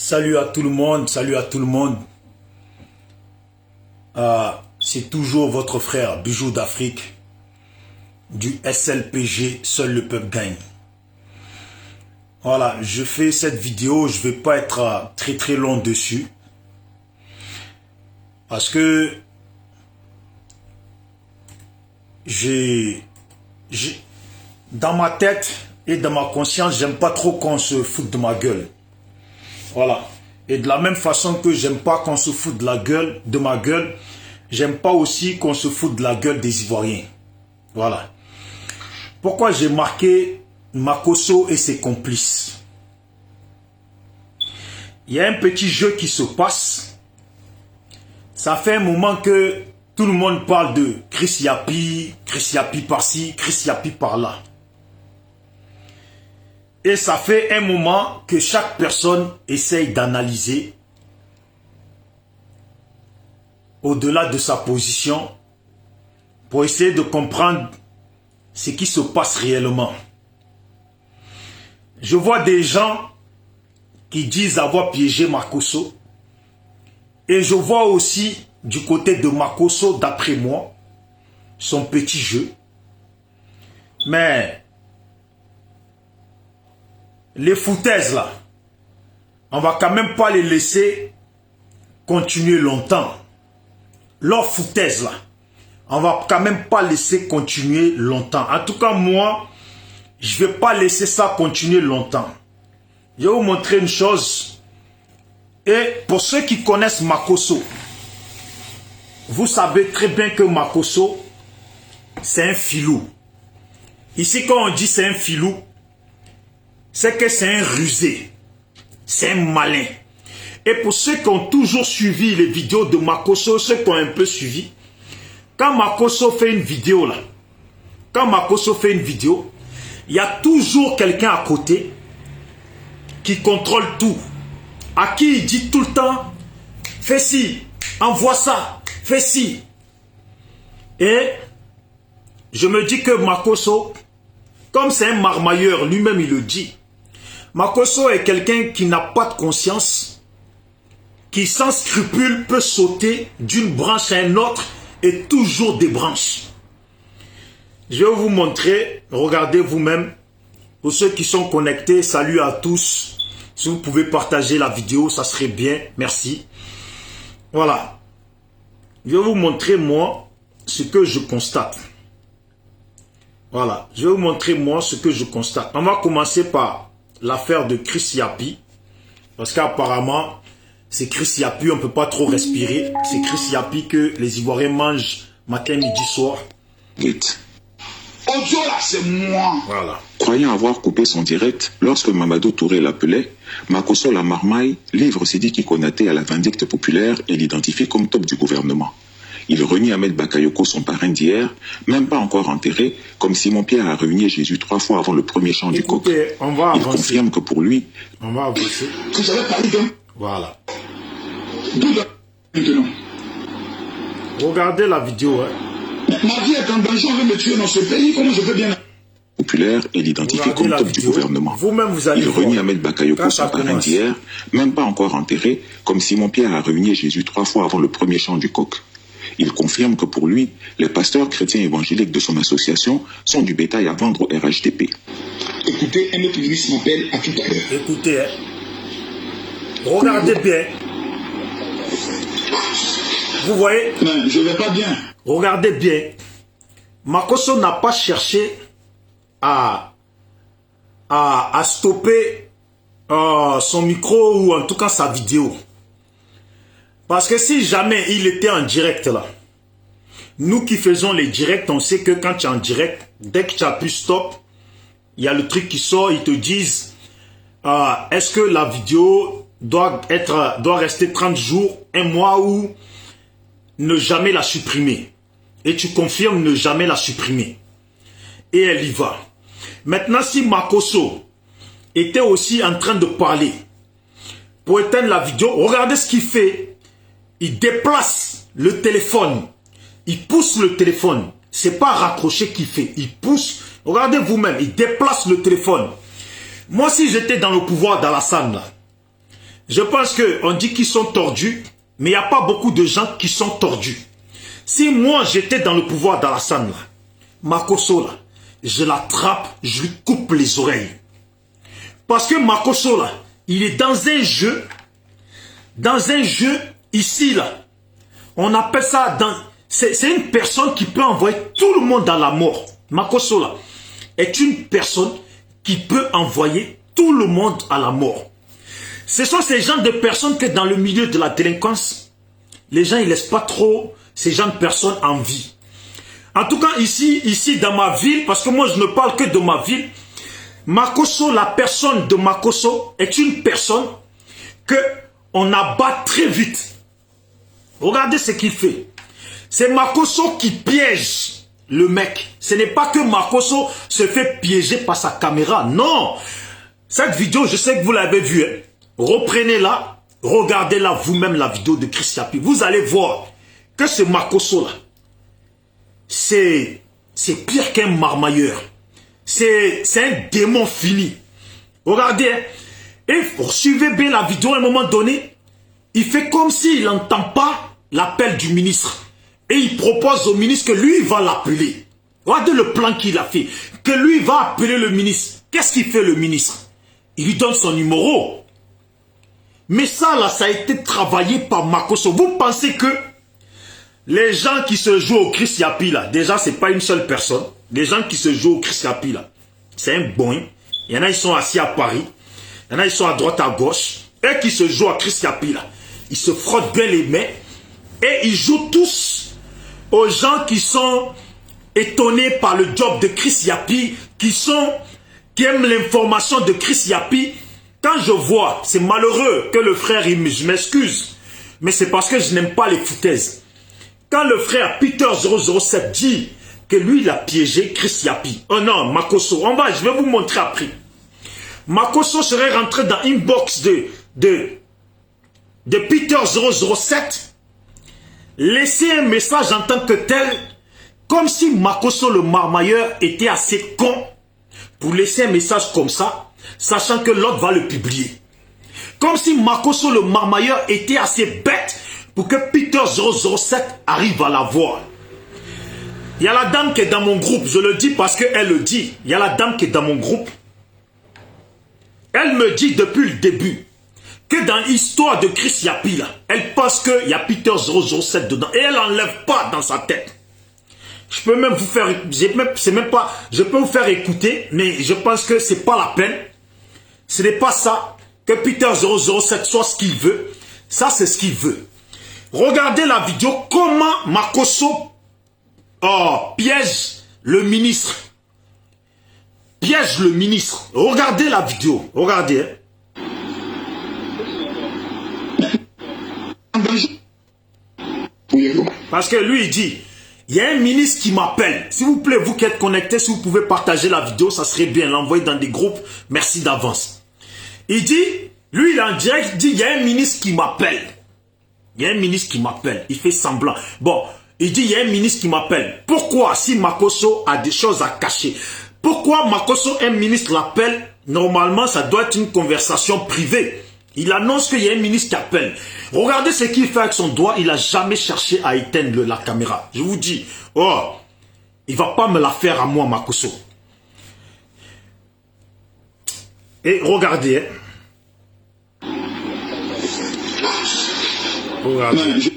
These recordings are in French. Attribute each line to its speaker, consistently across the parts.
Speaker 1: Salut à tout le monde, salut à tout le monde. C'est toujours votre frère Bijou d'Afrique du SLPG, seul le peuple gagne. Voilà, je fais cette vidéo, je vais pas être très long dessus. Parce que dans ma tête et dans ma conscience, j'aime pas trop qu'on se foute de ma gueule. Voilà. Et de la même façon que j'aime pas qu'on se foute de ma gueule, j'aime pas aussi qu'on se foute de la gueule des Ivoiriens. Voilà. Pourquoi j'ai marqué Makosso et ses complices? Il y a un petit jeu qui se passe. Ça fait un moment que tout le monde parle de Chris Yapi par-ci, Chris Yapi par-là. Et ça fait un moment que chaque personne essaye d'analyser au-delà de sa position pour essayer de comprendre ce qui se passe réellement. Je vois des gens qui disent avoir piégé Makosso et je vois aussi du côté de Makosso, d'après moi, son petit jeu. Mais les foutaises là, on va quand même pas les laisser continuer longtemps. Leurs foutaises là, on va quand même pas laisser continuer longtemps. En tout cas, moi, je vais pas laisser ça continuer longtemps. Je vais vous montrer une chose. Et pour ceux qui connaissent Makosso, vous savez très bien que Makosso, c'est un filou. Ici, quand on dit c'est un filou, c'est que c'est un rusé, c'est un malin. Et pour ceux qui ont toujours suivi les vidéos de Makosso, ceux qui ont un peu suivi, quand Makosso fait une vidéo là, il y a toujours quelqu'un à côté qui contrôle tout, à qui il dit tout le temps, fais ci, envoie ça, fais ci. Et je me dis que Makosso, comme c'est un marmailleur, lui-même il le dit, Makosso est quelqu'un qui n'a pas de conscience, qui sans scrupule peut sauter d'une branche à une autre et toujours des branches. Je vais vous montrer, regardez vous-même. Pour ceux qui sont connectés, salut à tous. Si vous pouvez partager la vidéo, ça serait bien, merci. Voilà. Je vais vous montrer moi ce que je constate. Voilà, je vais vous montrer moi ce que je constate. On va commencer par l'affaire de Chris Yapi. Parce qu'apparemment, c'est Chris Yapi, on ne peut pas trop respirer. C'est Chris Yapi que les Ivoiriens mangent matin, midi, soir.
Speaker 2: Audio là, c'est moi.
Speaker 1: Voilà.
Speaker 3: Croyant avoir coupé son direct, lorsque Mamadou Touré l'appelait, Makosso la marmaille livre Sidiki Konaté à la vindicte populaire et l'identifie comme top du gouvernement. Il renie Ahmed Bakayoko, son parrain d'hier, même pas encore enterré, comme Simon-Pierre a réuni Jésus 3 fois avant le premier chant du coq.
Speaker 1: On va
Speaker 3: Il confirme que pour lui...
Speaker 1: On va avancer.
Speaker 2: Que j'avais parlé d'un...
Speaker 1: Voilà.
Speaker 2: D'où maintenant.
Speaker 1: Regardez la vidéo. Hein.
Speaker 2: Ma vie est en danger, on veut me tuer dans ce pays, comment je peux bien...
Speaker 3: populaire et l'identifie comme top du gouvernement.
Speaker 1: Vous-même, vous allez
Speaker 3: Il renie Ahmed Bakayoko, son parrain d'hier, même pas encore enterré, comme Simon-Pierre a réuni Jésus 3 fois avant le premier chant du coq. Il confirme que pour lui, les pasteurs chrétiens évangéliques de son association sont du bétail à vendre au RHDP.
Speaker 2: Écoutez, un autre ministre m'appelle à tout à l'heure.
Speaker 1: Écoutez, hein. Regardez bien. Vous voyez?
Speaker 2: Non, je vais pas bien.
Speaker 1: Regardez bien. Makosso n'a pas cherché à stopper son micro ou en tout cas sa vidéo. Parce que si jamais il était en direct là, nous qui faisons les directs, on sait que quand tu es en direct, dès que tu appuies stop, il y a le truc qui sort, ils te disent est-ce que la vidéo doit rester 30 jours, un mois ou ne jamais la supprimer. Et tu confirmes ne jamais la supprimer. Et elle y va. Maintenant, si Makosso était aussi en train de parler pour éteindre la vidéo, regardez ce qu'il fait. Il déplace le téléphone. Il pousse le téléphone. C'est pas raccrocher qu'il fait. Il pousse. Regardez vous-même. Il déplace le téléphone. Moi, si j'étais dans le pouvoir d'Alassane, là, Je pense qu'on dit qu'ils sont tordus, mais il n'y a pas beaucoup de gens qui sont tordus. Si moi j'étais dans le pouvoir d'Alassane, là, Makosso, là, je l'attrape, je lui coupe les oreilles. Parce que Makosso, là, il est dans un jeu ici, là. On appelle ça, c'est une personne qui peut envoyer tout le monde dans la mort. Makosso, là, est une personne qui peut envoyer tout le monde à la mort. Ce sont ces gens de personnes que dans le milieu de la délinquance, les gens ne laissent pas trop ces gens de personnes en vie. En tout cas, ici dans ma ville, parce que moi je ne parle que de ma ville, Makosso, la personne de Makosso est une personne que on abat très vite. Regardez ce qu'il fait. C'est Makosso qui piège le mec. Ce n'est pas que Makosso se fait piéger par sa caméra. Non. Cette vidéo, je sais que vous l'avez vue. Hein. Reprenez-la. Regardez-la vous-même, la vidéo de Chris Yapi. Vous allez voir que ce Makosso-là, c'est pire qu'un marmailleur. C'est un démon fini. Regardez. Hein. Et suivez bien la vidéo à un moment donné. Il fait comme s'il n'entend pas l'appel du ministre. Et il propose au ministre que lui va l'appeler. Regardez le plan qu'il a fait. Que lui va appeler le ministre. Qu'est-ce qu'il fait le ministre? Il lui donne son numéro. Mais ça là, ça a été travaillé par Makosso. Vous pensez que les gens qui se jouent au Chris Yapi là, déjà c'est pas une seule personne. Les gens qui se jouent au Chris Yapi là, c'est un bon. Il y en a, ils sont assis à Paris. Il y en a, ils sont à droite, à gauche. Et qui se jouent à Chris Yapi là, ils se frottent bien les mains. Et ils jouent tous aux gens qui sont étonnés par le job de Chris Yapi, qui aiment l'information de Chris Yapi. Quand je vois, c'est malheureux que le frère, je m'excuse, mais c'est parce que je n'aime pas les foutaises. Quand le frère Peter 007 dit que lui, il a piégé Chris Yapi. Oh non, Makosso, je vais vous montrer après. Makosso serait rentré dans l'inbox de Peter 007, laisser un message en tant que tel, comme si Makosso le marmailleur était assez con pour laisser un message comme ça, sachant que l'autre va le publier. Comme si Makosso le marmailleur était assez bête pour que Peter 007 arrive à la voir. Il y a la dame qui est dans mon groupe, je le dis parce qu'elle le dit. Il y a la dame qui est dans mon groupe. Elle me dit depuis le début que dans l'histoire de Chris Yapi, là, elle pense qu'il y a Peter 007 dedans. Et elle n'enlève pas dans sa tête. Je peux même vous faire, je peux vous faire écouter, mais je pense que c'est pas la peine. Ce n'est pas ça, que Peter 007 soit ce qu'il veut. Ça, c'est ce qu'il veut. Regardez la vidéo, comment Makosso piège le ministre. Piège le ministre. Regardez la vidéo. Regardez. Parce que lui, il dit, il y a un ministre qui m'appelle. S'il vous plaît, vous qui êtes connectés, si vous pouvez partager la vidéo, ça serait bien. L'envoyer dans des groupes. Merci d'avance. Il dit, lui, il est en direct, il dit, il y a un ministre qui m'appelle. Il y a un ministre qui m'appelle. Il fait semblant. Bon, il dit, il y a un ministre qui m'appelle. Pourquoi, si Makosso a des choses à cacher? Pourquoi Makosso, un ministre, l'appelle? Normalement, ça doit être une conversation privée. Il annonce qu'il y a un ministre qui appelle. Regardez ce qu'il fait avec son doigt. Il n'a jamais cherché à éteindre la caméra. Je vous dis, il ne va pas me la faire à moi, Makosso. Et regardez. Regardez.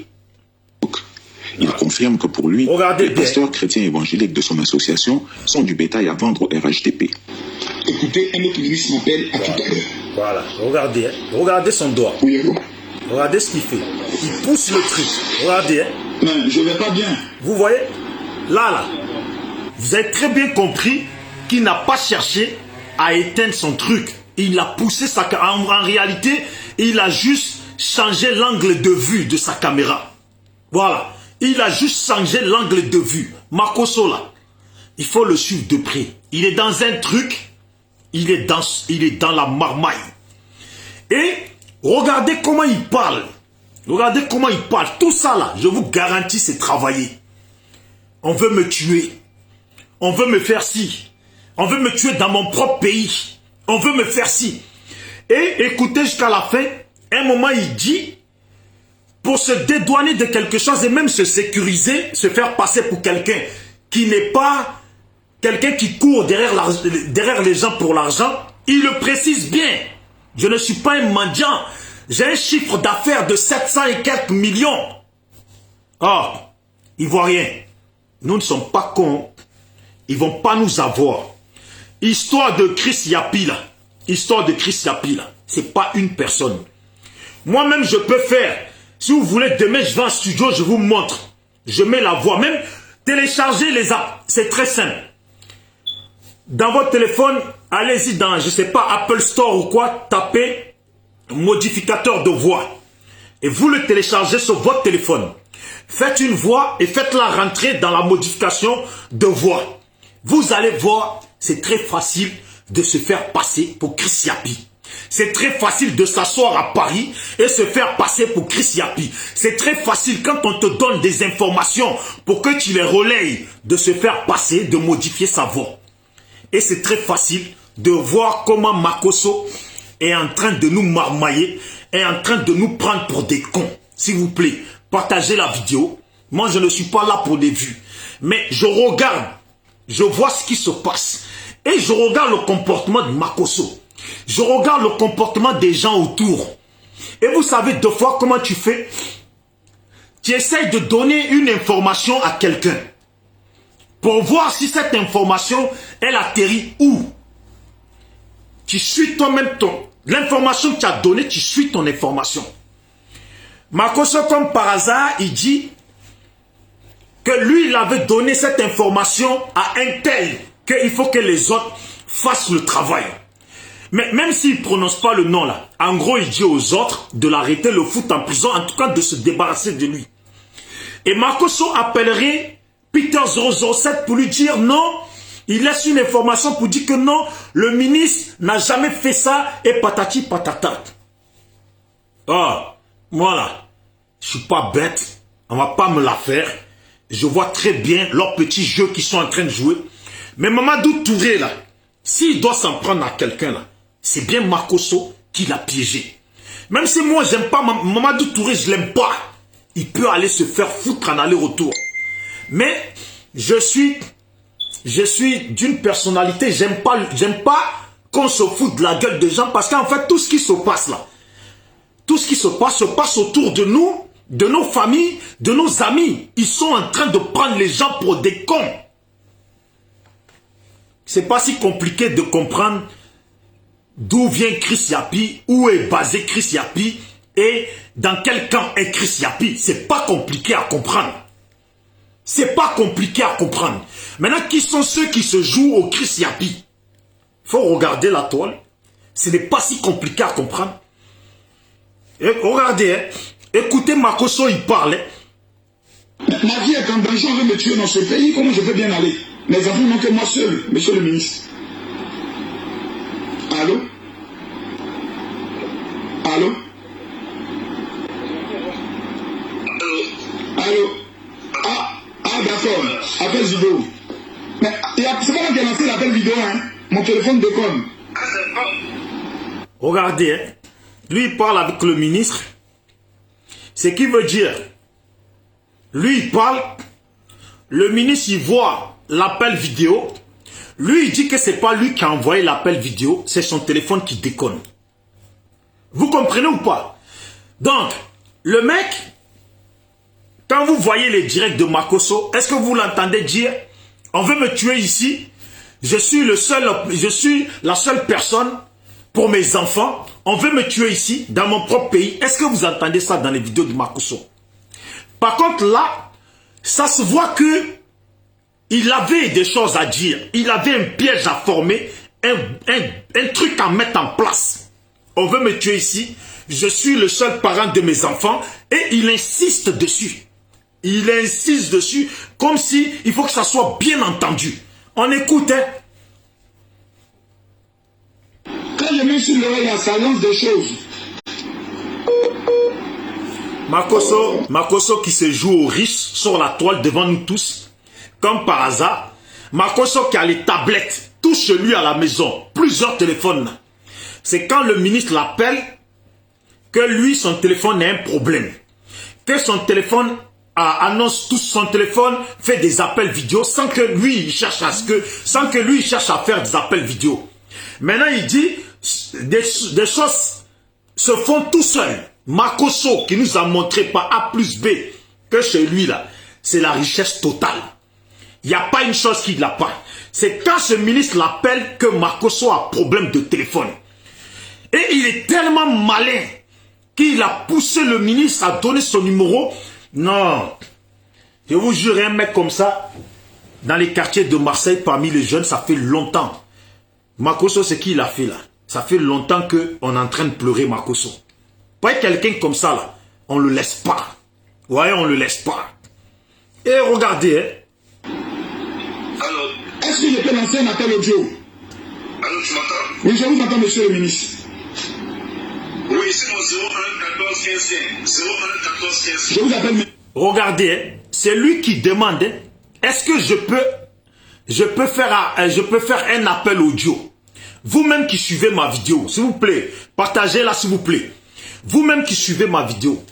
Speaker 3: Il confirme que pour lui, les pasteurs chrétiens évangéliques de son association sont du bétail à vendre au RHDP.
Speaker 2: Écoutez, un autre ministre m'appelle à tout à l'heure.
Speaker 1: Voilà, regardez, regardez son doigt.
Speaker 2: Oui, allô?
Speaker 1: Regardez ce qu'il fait. Il pousse le truc. Regardez.
Speaker 2: Non, je ne vais pas bien.
Speaker 1: Vous voyez? Là, vous avez très bien compris qu'il n'a pas cherché à éteindre son truc. Il a poussé sa caméra. En réalité, il a juste changé l'angle de vue de sa caméra. Voilà. Il a juste changé l'angle de vue. Makosso, là, il faut le suivre de près. Il est dans un truc, il est dans la marmaille. Et regardez comment il parle. Regardez comment il parle. Tout ça, là, je vous garantis, c'est travaillé. On veut me tuer. On veut me faire ci. On veut me tuer dans mon propre pays. On veut me faire ci. Et écoutez jusqu'à la fin, À un moment, il dit, pour se dédouaner de quelque chose et même se sécuriser, se faire passer pour quelqu'un qui n'est pas quelqu'un qui court derrière les gens pour l'argent, il le précise bien. Je ne suis pas un mendiant. J'ai un chiffre d'affaires de 700 et quelques millions. Oh, Ivoiriens, nous ne sommes pas cons. Ils ne vont pas nous avoir. Histoire de Chris Yapi là. Histoire de Chris Yapi là. C'est pas une personne. Moi-même, je peux faire. Si vous voulez, demain, je vais en studio, je vous montre. Je mets la voix. Même télécharger les apps. C'est très simple. Dans votre téléphone, allez-y dans, je ne sais pas, Apple Store ou quoi, tapez modificateur de voix. Et vous le téléchargez sur votre téléphone. Faites une voix et faites-la rentrer dans la modification de voix. Vous allez voir, c'est très facile de se faire passer pour Chris Yapi. C'est très facile de s'asseoir à Paris et se faire passer pour Chris Yapi. C'est très facile quand on te donne des informations pour que tu les relayes, de se faire passer, de modifier sa voix. Et c'est très facile de voir comment Makosso est en train de nous marmailler, est en train de nous prendre pour des cons. S'il vous plaît, partagez la vidéo. Moi, je ne suis pas là pour des vues. Mais je regarde, je vois ce qui se passe. Et je regarde le comportement de Makosso. Je regarde le comportement des gens autour. Et vous savez deux fois comment tu fais? Tu essaies de donner une information à quelqu'un pour voir si cette information, elle atterrit où. Tu suis toi-même l'information que tu as donnée, tu suis ton information. Makosso, comme par hasard, il dit que lui, il avait donné cette information à un tel, qu'il faut que les autres fassent le travail. Mais même s'il ne prononce pas le nom là, en gros, il dit aux autres de l'arrêter, le foutre en prison, en tout cas de se débarrasser de lui. Et Makosso appellerait Peter 007 pour lui dire non, il laisse une information pour dire que non, le ministre n'a jamais fait ça et patati patata. Ah, voilà, je suis pas bête, on va pas me la faire. Je vois très bien leurs petits jeux qu'ils sont en train de jouer. Mais Mamadou Touré là, s'il doit s'en prendre à quelqu'un là, c'est bien Makosso qui l'a piégé. Même si moi j'aime pas Mamadou Touré, je l'aime pas. Il peut aller se faire foutre en aller-retour. Mais je suis d'une personnalité, j'aime pas qu'on se foute de la gueule des gens parce qu'en fait tout ce qui se passe là, tout ce qui se passe autour de nous, de nos familles, de nos amis. Ils sont en train de prendre les gens pour des cons. C'est pas si compliqué de comprendre d'où vient Chris Yapi, où est basé Chris Yapi et dans quel camp est Chris Yapi. C'est pas compliqué à comprendre. C'est pas compliqué à comprendre. Maintenant, qui sont ceux qui se jouent au Chris Yapi? Il faut regarder la toile. Ce n'est pas si compliqué à comprendre. Et regardez, hein. Écoutez Makosso, il parle.
Speaker 2: Ma vie est en danger, on veut me tuer dans ce pays, comment je peux bien aller? Mes enfants n'ont que moi seul, monsieur le ministre. Allô? Allô? Allô? Ah d'accord, appel vidéo. Mais c'est pas moi qui ai lancé l'appel vidéo, hein. Mon téléphone déconne.
Speaker 1: Regardez, hein. Lui il parle avec le ministre. Ce qui veut dire, lui il parle, le ministre il voit l'appel vidéo, lui il dit que c'est pas lui qui a envoyé l'appel vidéo, c'est son téléphone qui déconne. Vous comprenez ou pas? Donc, le mec, quand vous voyez les directs de Makosso, est-ce que vous l'entendez dire, on veut me tuer ici, je suis la seule personne pour mes enfants, on veut me tuer ici, dans mon propre pays. Est-ce que vous entendez ça dans les vidéos de Makosso? Par contre là, ça se voit que il avait des choses à dire. Il avait un piège à former, un truc à mettre en place. On veut me tuer ici, je suis le seul parent de mes enfants, et il insiste dessus. Il insiste dessus comme si il faut que ça soit bien entendu. On écoute, hein.
Speaker 2: Quand je mets sur l'oreille, ça lance des choses.
Speaker 1: Makosso qui se joue au riche sur la toile devant nous tous. Comme par hasard, Makosso qui a les tablettes, tout chez lui à la maison, plusieurs téléphones. C'est quand le ministre l'appelle, que lui, son téléphone a un problème. Que son téléphone annonce tout son téléphone, fait des appels vidéo sans que lui, il cherche à faire des appels vidéo. Maintenant, il dit, des choses se font tout seul. Makosso, qui nous a montré par A plus B que chez lui, là, c'est la richesse totale. Il n'y a pas une chose qu'il n'a pas. C'est quand ce ministre l'appelle que Makosso a problème de téléphone. Et il est tellement malin qu'il a poussé le ministre à donner son numéro. Non. Je vous jure, un mec comme ça, dans les quartiers de Marseille, parmi les jeunes, ça fait longtemps. Makosso, c'est qui il a fait là? Ça fait longtemps qu'on est en train de pleurer Makosso. Pas quelqu'un comme ça là, on le laisse pas. Ouais, on le laisse pas. Et regardez, hein.
Speaker 2: Alors, est-ce que je peux lancer un appel audio?
Speaker 4: Allô, tu m'entends?
Speaker 2: Oui, je vous entends, monsieur le ministre.
Speaker 4: Oui, c'est mon 01 14 15 15. 01 14 15.
Speaker 2: Je vous appelle.
Speaker 1: Regardez, hein, c'est lui qui demande, hein, est-ce que je peux faire un appel audio? Vous-même qui suivez ma vidéo, s'il vous plaît, partagez-la s'il vous plaît. Vous-même qui suivez ma vidéo,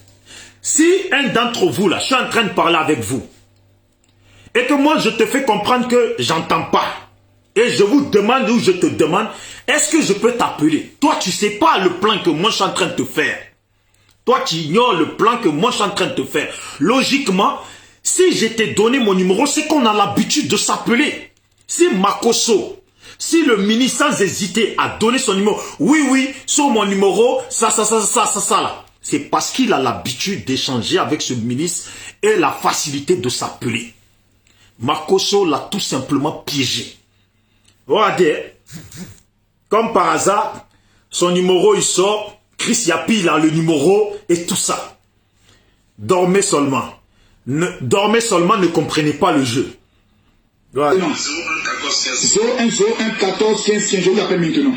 Speaker 1: si un d'entre vous là, je suis en train de parler avec vous, et que moi je te fais comprendre que j'entends pas, et je vous demande ou je te demande, est-ce que je peux t'appeler? Toi tu sais pas le plan que moi je suis en train de te faire. Toi tu ignores le plan que moi je suis en train de te faire. Logiquement, si je t'ai donné mon numéro, c'est qu'on a l'habitude de s'appeler. Si Makosso, si le ministre sans hésiter a donné son numéro, oui, sur mon numéro, ça là. C'est parce qu'il a l'habitude d'échanger avec ce ministre et la facilité de s'appeler. Makosso l'a tout simplement piégé. Regardez, comme par hasard, son numéro il sort, Chris Yapi il a le numéro et tout ça. Dormez seulement. Dormez seulement, ne comprenez pas le jeu. Voilà.
Speaker 2: 01 14 15 15, je vous appelle maintenant.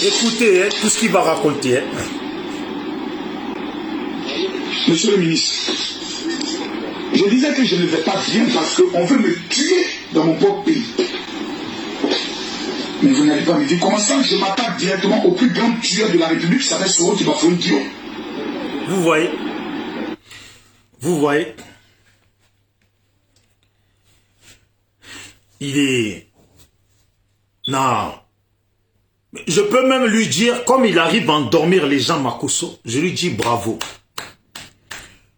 Speaker 1: Écoutez, hein, tout ce qu'il va raconter. Hein.
Speaker 2: Monsieur le ministre, je disais que je ne vais pas bien parce qu'on veut me tuer dans mon propre pays. Mais vous n'allez pas me dire comment ça je m'attaque directement au plus grand tueur de la République qui s'appelle Soro Tibafoun Dio.
Speaker 1: Vous voyez? Vous voyez? Il est... Non. Je peux même lui dire, comme il arrive à endormir les gens Makosso, je lui dis bravo.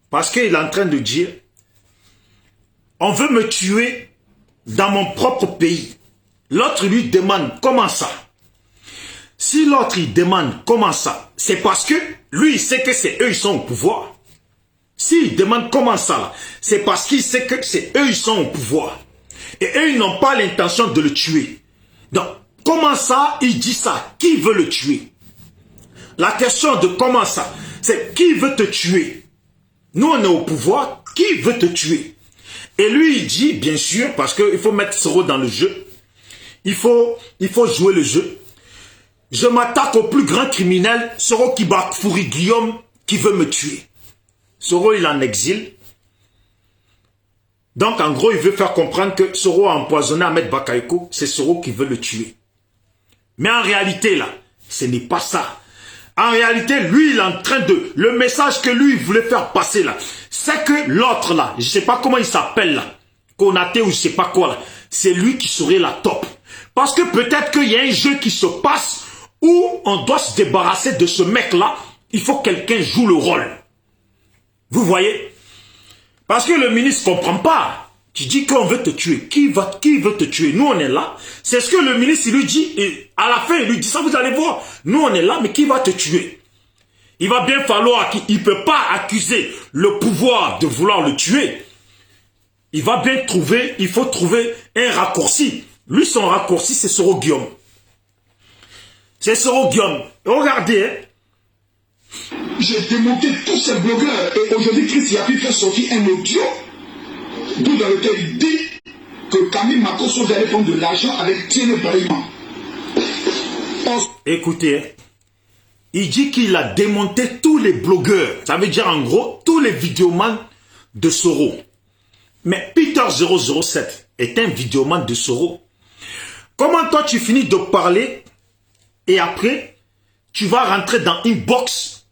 Speaker 1: Parce qu'il est en train de dire, on veut me tuer dans mon propre pays. L'autre lui demande, comment ça? Si l'autre il demande, comment ça? C'est parce que lui il sait que c'est eux ils sont au pouvoir. S'il demande comment ça, c'est parce qu'il sait que c'est eux ils sont au pouvoir. Et eux ils n'ont pas l'intention de le tuer. Donc, comment ça, il dit ça? Qui veut le tuer? La question de comment ça, c'est qui veut te tuer? Nous, on est au pouvoir, qui veut te tuer? Et lui, il dit, bien sûr, parce qu'il faut mettre Soro dans le jeu. Il faut jouer le jeu. Je m'attaque au plus grand criminel, Soro Kibafouri Guillaume, qui veut me tuer. Soro, il est en exil. Donc, en gros, il veut faire comprendre que Soro a empoisonné Ahmed Bakayoko, c'est Soro qui veut le tuer. Mais en réalité, là, ce n'est pas ça. En réalité, lui, il est en train de... Le message que lui, il voulait faire passer, là, c'est que l'autre, là, je ne sais pas comment il s'appelle, là, Konaté ou je ne sais pas quoi, là, c'est lui qui serait la top. Parce que peut-être qu'il y a un jeu qui se passe où on doit se débarrasser de ce mec-là. Il faut que quelqu'un joue le rôle. Vous voyez? Parce que le ministre ne comprend pas. Tu dis qu'on veut te tuer. Qui veut te tuer? Nous, on est là. C'est ce que le ministre il lui dit. Et à la fin, il lui dit ça, vous allez voir. Nous, on est là, mais qui va te tuer? Il va bien falloir qu'il ne peut pas accuser le pouvoir de vouloir le tuer. Il va bien trouver, il faut trouver un raccourci. Lui, son raccourci, c'est Soro Guillaume. C'est Soro Guillaume. Regardez, hein.
Speaker 2: J'ai démonté tous ces blogueurs et aujourd'hui, Chris Yapi fait sortir un audio d'où dans lequel il dit que Camille Makosso allait prendre de l'argent avec Thierry Brahima.
Speaker 1: Écoutez, Il dit qu'il a démonté tous les blogueurs. Ça veut dire en gros, tous les vidéomans de Soro. Mais Peter 007 est un vidéoman de Soro. Comment toi tu finis de parler et après, tu vas rentrer dans une box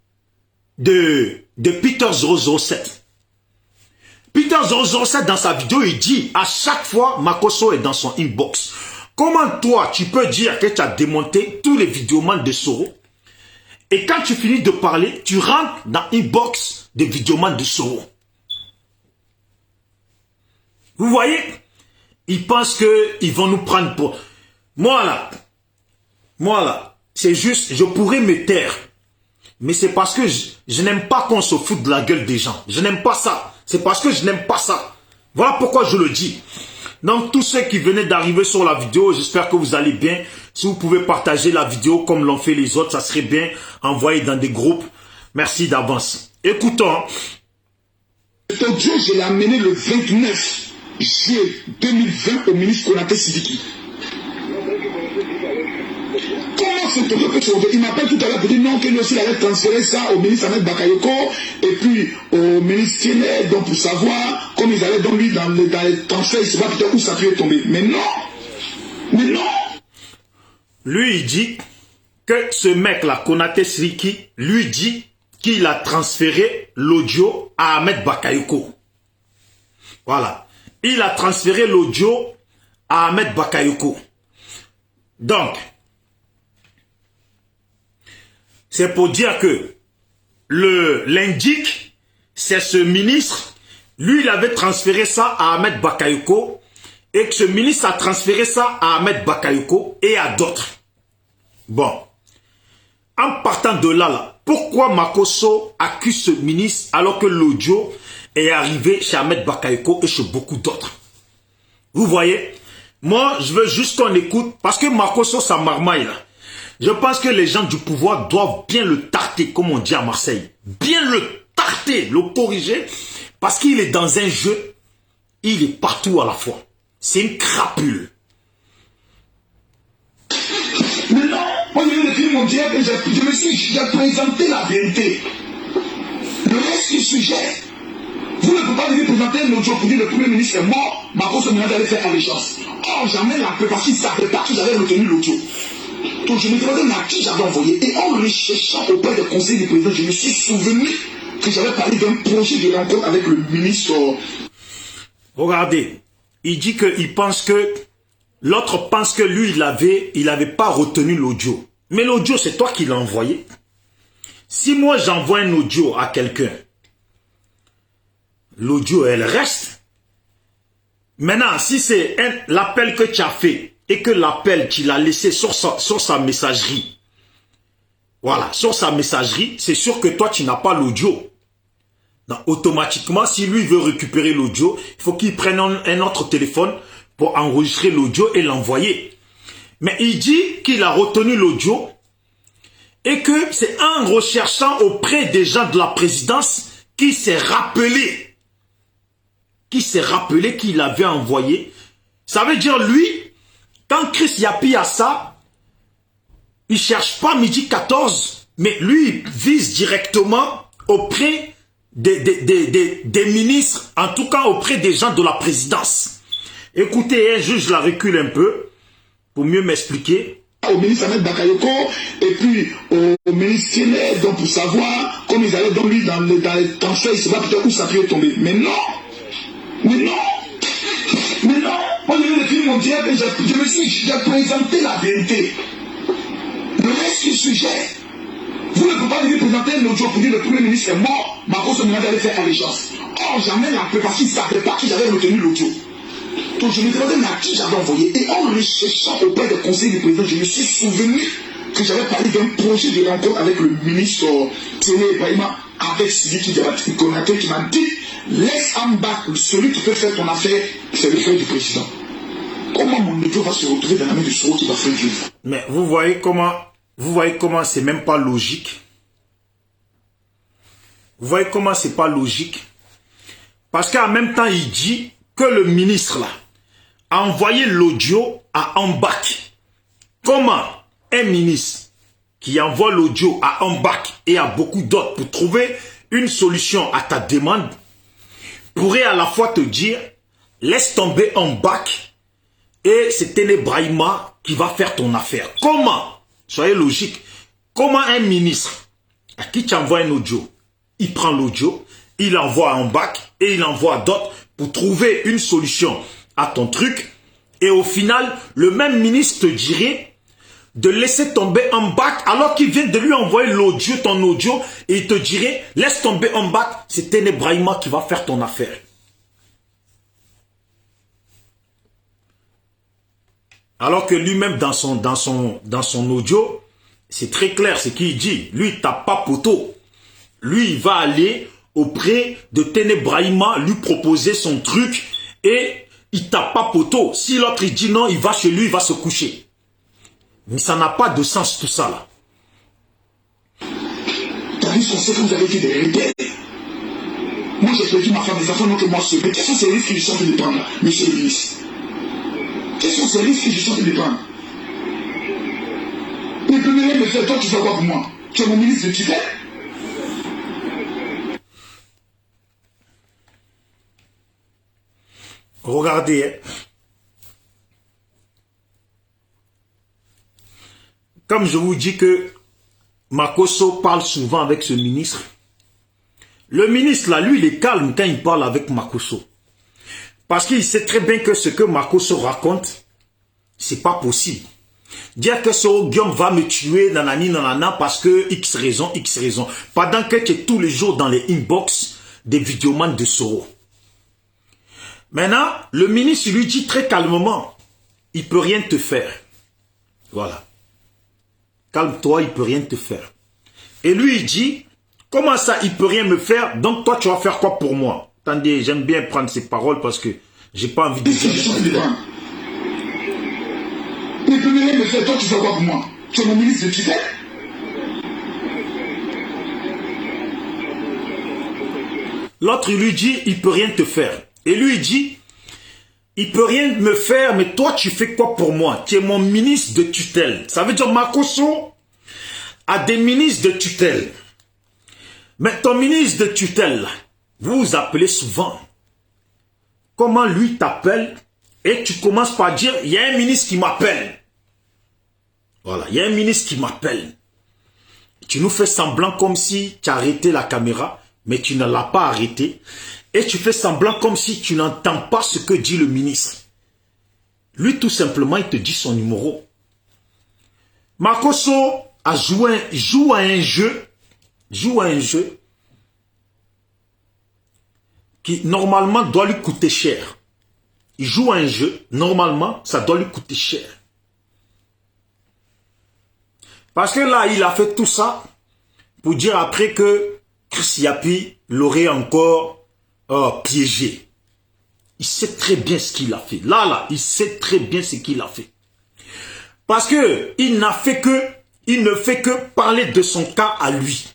Speaker 1: de Peter 007. Peter 007 dans sa vidéo, il dit à chaque fois Makosso est dans son inbox. Comment toi tu peux dire que tu as démonté tous les vidéomans de Soro et quand tu finis de parler, tu rentres dans une box de vidéomans de Soro. Vous voyez? Ils pensent qu'ils vont nous prendre pour... Moi là, c'est juste, je pourrais me taire. Mais c'est parce que je n'aime pas qu'on se foute de la gueule des gens. Je n'aime pas ça. C'est parce que je n'aime pas ça. Voilà pourquoi je le dis. Donc, tous ceux qui venaient d'arriver sur la vidéo, j'espère que vous allez bien. Si vous pouvez partager la vidéo comme l'ont fait les autres, ça serait bien. Envoyer dans des groupes. Merci d'avance. Écoutons.
Speaker 2: Cet audio, je l'ai amené le 29 juillet 2020 au ministre Konaté Sidiki. Comment cet audio peut se retrouver? Il m'appelle tout à l'heure pour dire non, que lui aussi il allait transférer ça au ministre Ahmed Bakayoko et puis au ministre Tiennet, donc pour savoir comme ils allaient donc lui dans les transferts, il ne sait pas peut-être où ça peut tomber. Mais non! Mais non!
Speaker 1: Lui, il dit que ce mec-là, Konaté Sidiki, lui dit qu'il a transféré l'audio à Ahmed Bakayoko. Voilà. Il a transféré l'audio à Ahmed Bakayoko. Donc, c'est pour dire que l'indique, c'est ce ministre, lui, il avait transféré ça à Ahmed Bakayoko et que ce ministre a transféré ça à Ahmed Bakayoko et à d'autres. Bon. En partant de là, pourquoi Makosso accuse ce ministre alors que l'audio est arrivé chez Ahmed Bakayoko et chez beaucoup d'autres? Vous voyez? Moi, je veux juste qu'on écoute parce que Makosso, ça marmaille là. Je pense que les gens du pouvoir doivent bien le tarter, comme on dit à Marseille. Bien le tarter, le corriger, parce qu'il est dans un jeu, il est partout à la fois. C'est une crapule.
Speaker 2: Mais non, moi je viens de dire mon Dieu, j'ai présenté la vérité. Le reste du sujet, vous ne pouvez pas venir présenter un audio pour dire le Premier ministre est mort, Makosso maintenant allait faire allégeance. Or, jamais la preuve parce qu'il savait pas que j'avais retenu l'audio. Donc je me demandais à qui j'avais envoyé. Et en recherchant auprès du conseil du président, je me suis souvenu que j'avais parlé d'un projet de rencontre avec le ministre.
Speaker 1: Regardez, il dit qu'il pense que l'autre pense que lui, il avait pas retenu l'audio. Mais l'audio, c'est toi qui l'as envoyé. Si moi, j'envoie un audio à quelqu'un, l'audio, elle reste. Maintenant, si c'est l'appel que tu as fait et que l'appel, tu l'as laissé sur sa messagerie, voilà, sur sa messagerie, c'est sûr que toi, tu n'as pas l'audio. Automatiquement, si lui veut récupérer l'audio, il faut qu'il prenne un autre téléphone pour enregistrer l'audio et l'envoyer. Mais il dit qu'il a retenu l'audio et que c'est en recherchant auprès des gens de la présidence qu'il s'est rappelé qu'il avait envoyé. Ça veut dire lui, quand Chris Yapi a ça, il ne cherche pas midi 14, mais lui, il vise directement auprès des ministres, en tout cas auprès des gens de la présidence. Écoutez, je la recule un peu pour mieux m'expliquer.
Speaker 2: Au ministre Ahmed Bakayoko et puis au ministre Tiennet, donc pour savoir comme ils allaient donc lui dans les transferts, il ne sait pas peut-être où ça peut tomber. Mais non! Mais non! Mais non! Moi je viens de dire mon Dieu, j'ai présenté la vérité. Le reste du sujet, vous ne pouvez pas venir présenter un audio pour dire le Premier ministre est mort, Makosso maintenant allait faire allégeance. Or, jamais la preuve parce qu'il ne savait pas que j'avais retenu l'audio. Donc je me demandais à qui j'avais envoyé. Et en recherchant auprès du conseil du président, je me suis souvenu que j'avais parlé d'un projet de rencontre avec le ministre Tiennet Ibrahima avec Sidiki Konaté qui m'a dit laisse en bas celui qui peut faire ton affaire, c'est le frère du président. Comment mon audio va se retrouver dans la main du Soro qui va faire Dieu?
Speaker 1: Mais vous voyez comment c'est même pas logique. Vous voyez comment c'est pas logique. Parce qu'en même temps, il dit que le ministre là a envoyé l'audio à Ambak. Comment un ministre qui envoie l'audio à Ambak et à beaucoup d'autres pour trouver une solution à ta demande, pourrait à la fois te dire, laisse tomber Ambak et c'est Téné Brahima qui va faire ton affaire. Comment? Soyez logique. Comment un ministre à qui tu envoies un audio, il prend l'audio, il envoie à Ambak et il envoie à d'autres pour trouver une solution à ton truc, et au final, le même ministre te dirait de laisser tomber Ambak alors qu'il vient de lui envoyer l'audio, ton audio, et il te dirait, laisse tomber Ambak, c'est Téné Brahima qui va faire ton affaire. Alors que lui-même, dans son audio, c'est très clair ce qu'il dit. Lui, il tape pas poteau. Lui, il va aller auprès de Téné Brahima, lui proposer son truc, et il tape pas poteau. Si l'autre il dit non, il va chez lui, il va se coucher. Mais ça n'a pas de sens tout ça là.
Speaker 2: T'as vu son secret, vous avez été des rebelles. Moi j'ai perdu ma femme, mes enfants n'ont que moi seul. Mais quels sont ces risques que je suis en train de prendre là, monsieur le ministre? Quels sont ces risques que je suis en train de prendre? Mais premier me faire, toi tu fais quoi pour moi? Tu es mon ministre de tutelle?
Speaker 1: Regardez, hein. Comme je vous dis que Makosso parle souvent avec ce ministre, le ministre là, lui, il est calme quand il parle avec Makosso. Parce qu'il sait très bien que ce que Makosso raconte, c'est pas possible. Dire que ce Guillaume va me tuer, nanani, nanana, parce que X raison, pendant que tu es tous les jours dans les inbox des vidéomans de Soro. Maintenant, le ministre lui dit très calmement, il peut rien te faire. Voilà. Calme-toi, il peut rien te faire. Et lui, il dit, comment ça, il peut rien me faire, donc toi, tu vas faire quoi pour moi? Attendez, j'aime bien prendre ces paroles parce que j'ai pas envie de dire...
Speaker 2: Mais premier me faire, toi, tu fais quoi pour moi? Tu es mon ministre de tutelle?
Speaker 1: L'autre, il lui dit, il peut rien te faire. Et lui, il dit, il peut rien me faire, mais toi, tu fais quoi pour moi? Tu es mon ministre de tutelle. Ça veut dire Makosso a des ministres de tutelle. Mais ton ministre de tutelle, vous vous appelez souvent. Comment lui t'appelle? Et tu commences par dire, il y a un ministre qui m'appelle. Voilà, il y a un ministre qui m'appelle. Tu nous fais semblant comme si tu as arrêté la caméra, mais tu ne l'as pas arrêté. Et tu fais semblant comme si tu n'entends pas ce que dit le ministre. Lui, tout simplement, il te dit son numéro. Makosso joue à un jeu qui, normalement, doit lui coûter cher. Il joue à un jeu, normalement, ça doit lui coûter cher. Parce que là, il a fait tout ça pour dire après que Chris Yapi l'aurait encore piégé. Il sait très bien ce qu'il a fait. Là, il sait très bien ce qu'il a fait. Parce que il ne fait que parler de son cas à lui.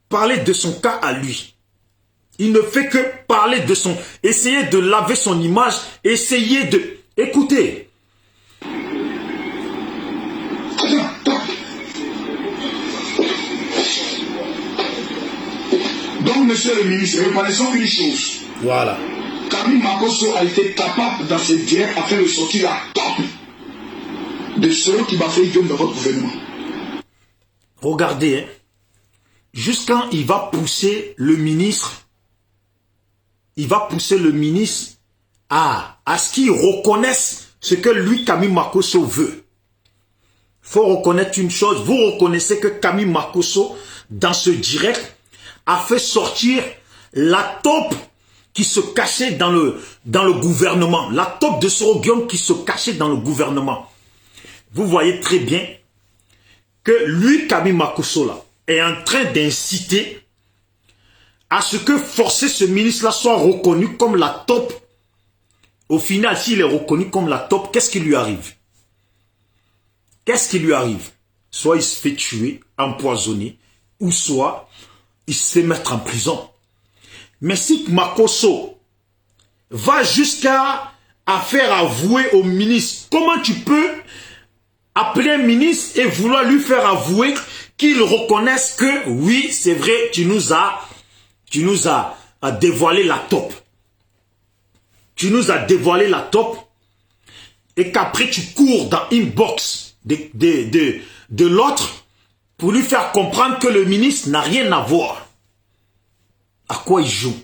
Speaker 1: Parler de son cas à lui. Il ne fait que parler de son... Essayer de laver son image. Essayer de... Écoutez.
Speaker 2: Donc, monsieur le ministre, reconnaissons une chose.
Speaker 1: Voilà.
Speaker 2: Camille Makosso a été capable dans ce direct afin de sortir la top de ceux qui va faire Guillaume dans votre gouvernement.
Speaker 1: Regardez, hein. Jusqu'à il va pousser le ministre, à ce qu'il reconnaisse ce que lui, Camille Makosso, veut. Il faut reconnaître une chose, vous reconnaissez que Camille Makosso, dans ce direct, a fait sortir la taupe qui se cachait dans le gouvernement. La taupe de Soro Guillaume qui se cachait dans le gouvernement. Vous voyez très bien que lui, Camille Makosso, là, est en train d'inciter à ce que forcer ce ministre-là soit reconnu comme la taupe. Au final, s'il est reconnu comme la taupe, qu'est-ce qui lui arrive? Qu'est-ce qui lui arrive? Soit il se fait tuer, empoisonner, ou soit il se fait mettre en prison. Mais si Makosso va jusqu'à faire avouer au ministre, comment tu peux appeler un ministre et vouloir lui faire avouer qu'il reconnaisse que oui, c'est vrai, tu nous as dévoilé la taupe. Tu nous as dévoilé la taupe et qu'après tu cours dans l'inbox de l'autre pour lui faire comprendre que le ministre n'a rien à voir. À quoi il joue?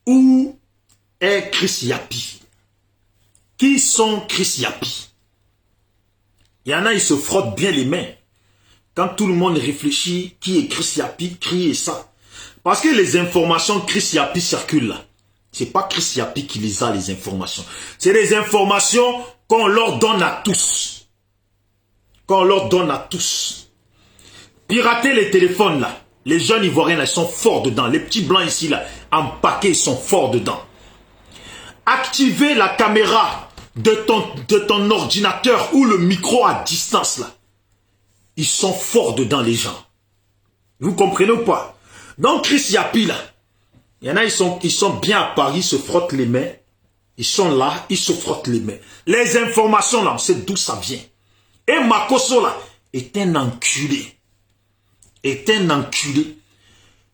Speaker 1: Où est Chris Yapi? Qui sont Chris Yapi? Il y en a, ils se frottent bien les mains. Quand tout le monde réfléchit, qui est Chris Yapi, criez ça. Parce que les informations Chris Yapi circulent là. C'est pas Chris Yapi qui les a, les informations. C'est les informations qu'on leur donne à tous. Qu'on leur donne à tous. Pirater les téléphones là. Les jeunes ivoiriens là, ils sont forts dedans. Les petits blancs ici là, en paquet, ils sont forts dedans. Activer la caméra de ton ordinateur ou le micro à distance là. Ils sont forts dedans les gens. Vous comprenez ou pas? Donc Chris Yapi là, il y en a, ils sont bien à Paris, ils se frottent les mains. Ils sont là, ils se frottent les mains. Les informations là, on sait d'où ça vient. Et Makosso là, est un enculé. Est un enculé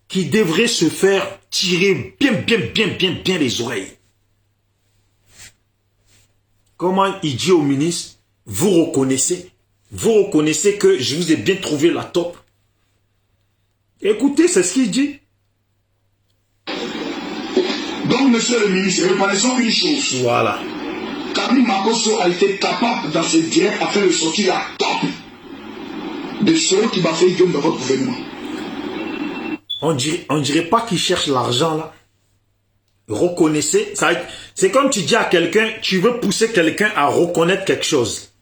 Speaker 1: qui devrait se faire tirer bien les oreilles. Comment il dit au ministre, vous reconnaissez que je vous ai bien trouvé la taupe. Écoutez, c'est ce qu'il dit.
Speaker 2: Donc, monsieur le ministre, reconnaissons une chose.
Speaker 1: Voilà.
Speaker 2: Camille Makosso a été capable dans ce direct afin de sortir la taupe de ceux qui va faire gueule dans votre gouvernement.
Speaker 1: On dirait pas qu'il cherche l'argent là. Reconnaissez. C'est comme tu dis à quelqu'un, tu veux pousser quelqu'un à reconnaître quelque chose.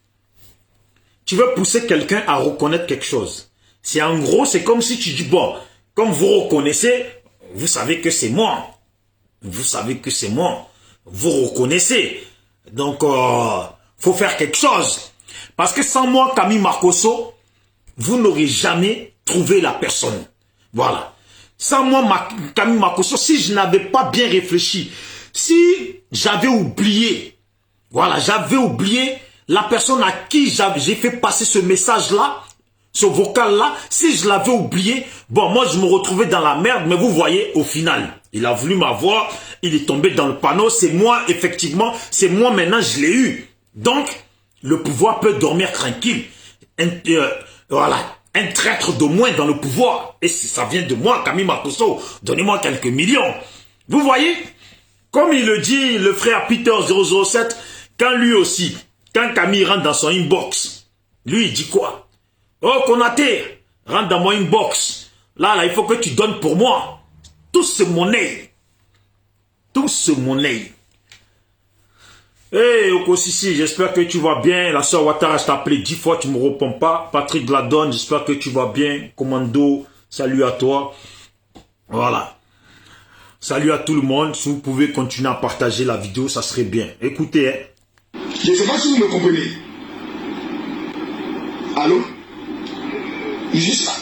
Speaker 1: Tu veux pousser quelqu'un à reconnaître quelque chose. C'est en gros, c'est comme si tu dis, bon, comme vous reconnaissez, vous savez que c'est moi. Vous savez que c'est moi. Vous reconnaissez. Donc, faut faire quelque chose. Parce que sans moi, Camille Makosso, vous n'aurez jamais trouvé la personne. Voilà. Sans moi, Camille Makosso, si je n'avais pas bien réfléchi, si j'avais oublié, voilà, j'avais oublié la personne à qui j'ai fait passer ce message-là, ce vocal-là, si je l'avais oublié, bon, moi, je me retrouvais dans la merde, mais vous voyez, au final, il a voulu m'avoir, il est tombé dans le panneau, c'est moi, effectivement, c'est moi, maintenant, je l'ai eu. Donc, le pouvoir peut dormir tranquille. Voilà. Un traître de moins dans le pouvoir. Et si ça vient de moi, Camille Makosso, donnez-moi quelques millions. Vous voyez? Comme il le dit, le frère Peter 007, quand lui aussi, quand Camille rentre dans son inbox, lui il dit quoi? Oh Konaté, rentre dans mon inbox. Là, il faut que tu donnes pour moi. Tout ce monnaie. Tout ce monnaie. Hey Okosisi, j'espère que tu vas bien. La soeur Ouattara, je t'ai appelé 10 fois, tu ne me réponds pas. Patrick Gladon, j'espère que tu vas bien. Commando, salut à toi. Voilà. Salut à tout le monde. Si vous pouvez continuer à partager la vidéo, ça serait bien. Écoutez. Hein.
Speaker 2: Je ne sais pas si vous me comprenez. Allô? Juste ça.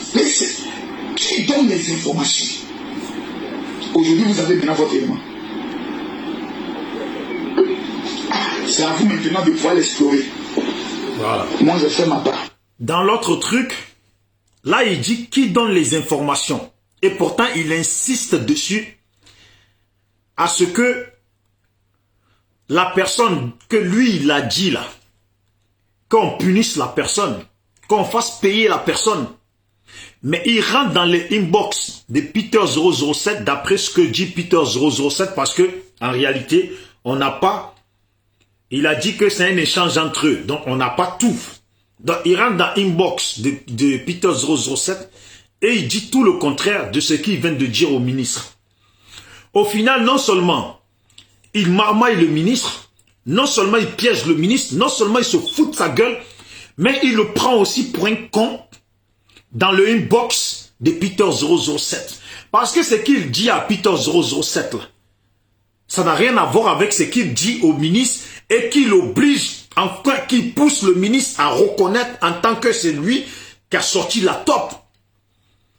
Speaker 2: Qui donne les informations? Aujourd'hui, vous avez bien votre élément. C'est à vous maintenant de pouvoir l'explorer.
Speaker 1: Voilà.
Speaker 2: Moi, je fais ma part.
Speaker 1: Dans l'autre truc, là, il dit qui donne les informations. Et pourtant, il insiste dessus à ce que la personne que lui, il a dit là, qu'on punisse la personne, qu'on fasse payer la personne. Mais il rentre dans les inbox de Peter 007, d'après ce que dit Peter 007, parce que en réalité, on n'a pas... Il a dit que c'est un échange entre eux. Donc, on n'a pas tout. Donc, il rentre dans l'inbox de Peter 007 et il dit tout le contraire de ce qu'il vient de dire au ministre. Au final, non seulement il marmaille le ministre, non seulement il piège le ministre, non seulement il se fout de sa gueule, mais il le prend aussi pour un con dans le inbox de Peter 007. Parce que ce qu'il dit à Peter 007, là, ça n'a rien à voir avec ce qu'il dit au ministre et qu'il oblige, enfin, qu'il pousse le ministre à reconnaître en tant que c'est lui qui a sorti la taupe.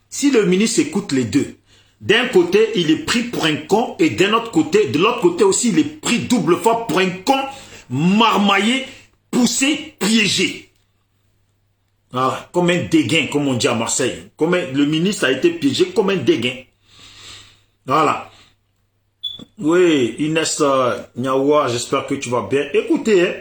Speaker 1: Si le ministre écoute les deux, d'un côté, il est pris pour un con et de l'autre côté aussi, il est pris double fois pour un con marmaillé poussé, piégé. Voilà, comme un dégain, comme on dit à Marseille. Le ministre a été piégé comme un dégain. Voilà. Oui, Inès Niawa, j'espère que tu vas bien. Écoutez, hein.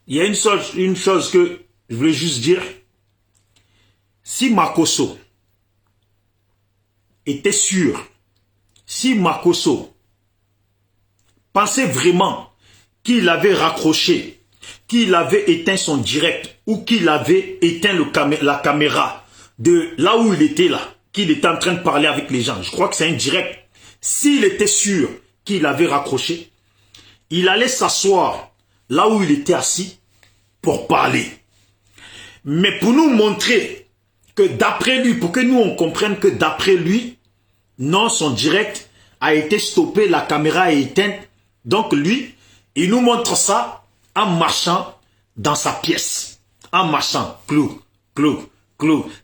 Speaker 1: Il y a une chose que je voulais juste dire. Si Makosso était sûr, si Makosso pensait vraiment qu'il avait raccroché, qu'il avait éteint son direct ou qu'il avait éteint la caméra de là où il était là, qu'il était en train de parler avec les gens, je crois que c'est un direct. S'il était sûr qu'il avait raccroché, il allait s'asseoir là où il était assis pour parler. Mais pour nous montrer que d'après lui, pour que nous on comprenne que d'après lui, non, son direct a été stoppé, la caméra est éteinte. Donc lui, il nous montre ça en marchant dans sa pièce. En marchant, clou,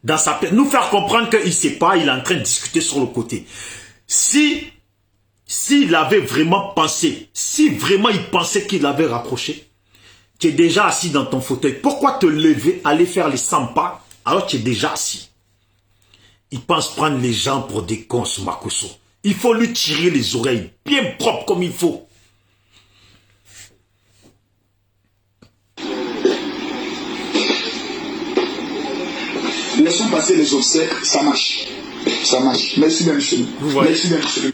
Speaker 1: dans sa pièce. Nous faire comprendre qu'il ne sait pas, il est en train de discuter sur le côté. S'il avait vraiment pensé, si vraiment il pensait qu'il avait raccroché, tu es déjà assis dans ton fauteuil. Pourquoi te lever, aller faire les 100 pas, alors tu es déjà assis? Il pense prendre les gens pour des cons, ce Makosso. Il faut lui tirer les oreilles, bien propres comme il faut.
Speaker 2: Laissons passer les obsèques, ça marche. Ça marche. Merci bien, monsieur. Merci bien, monsieur.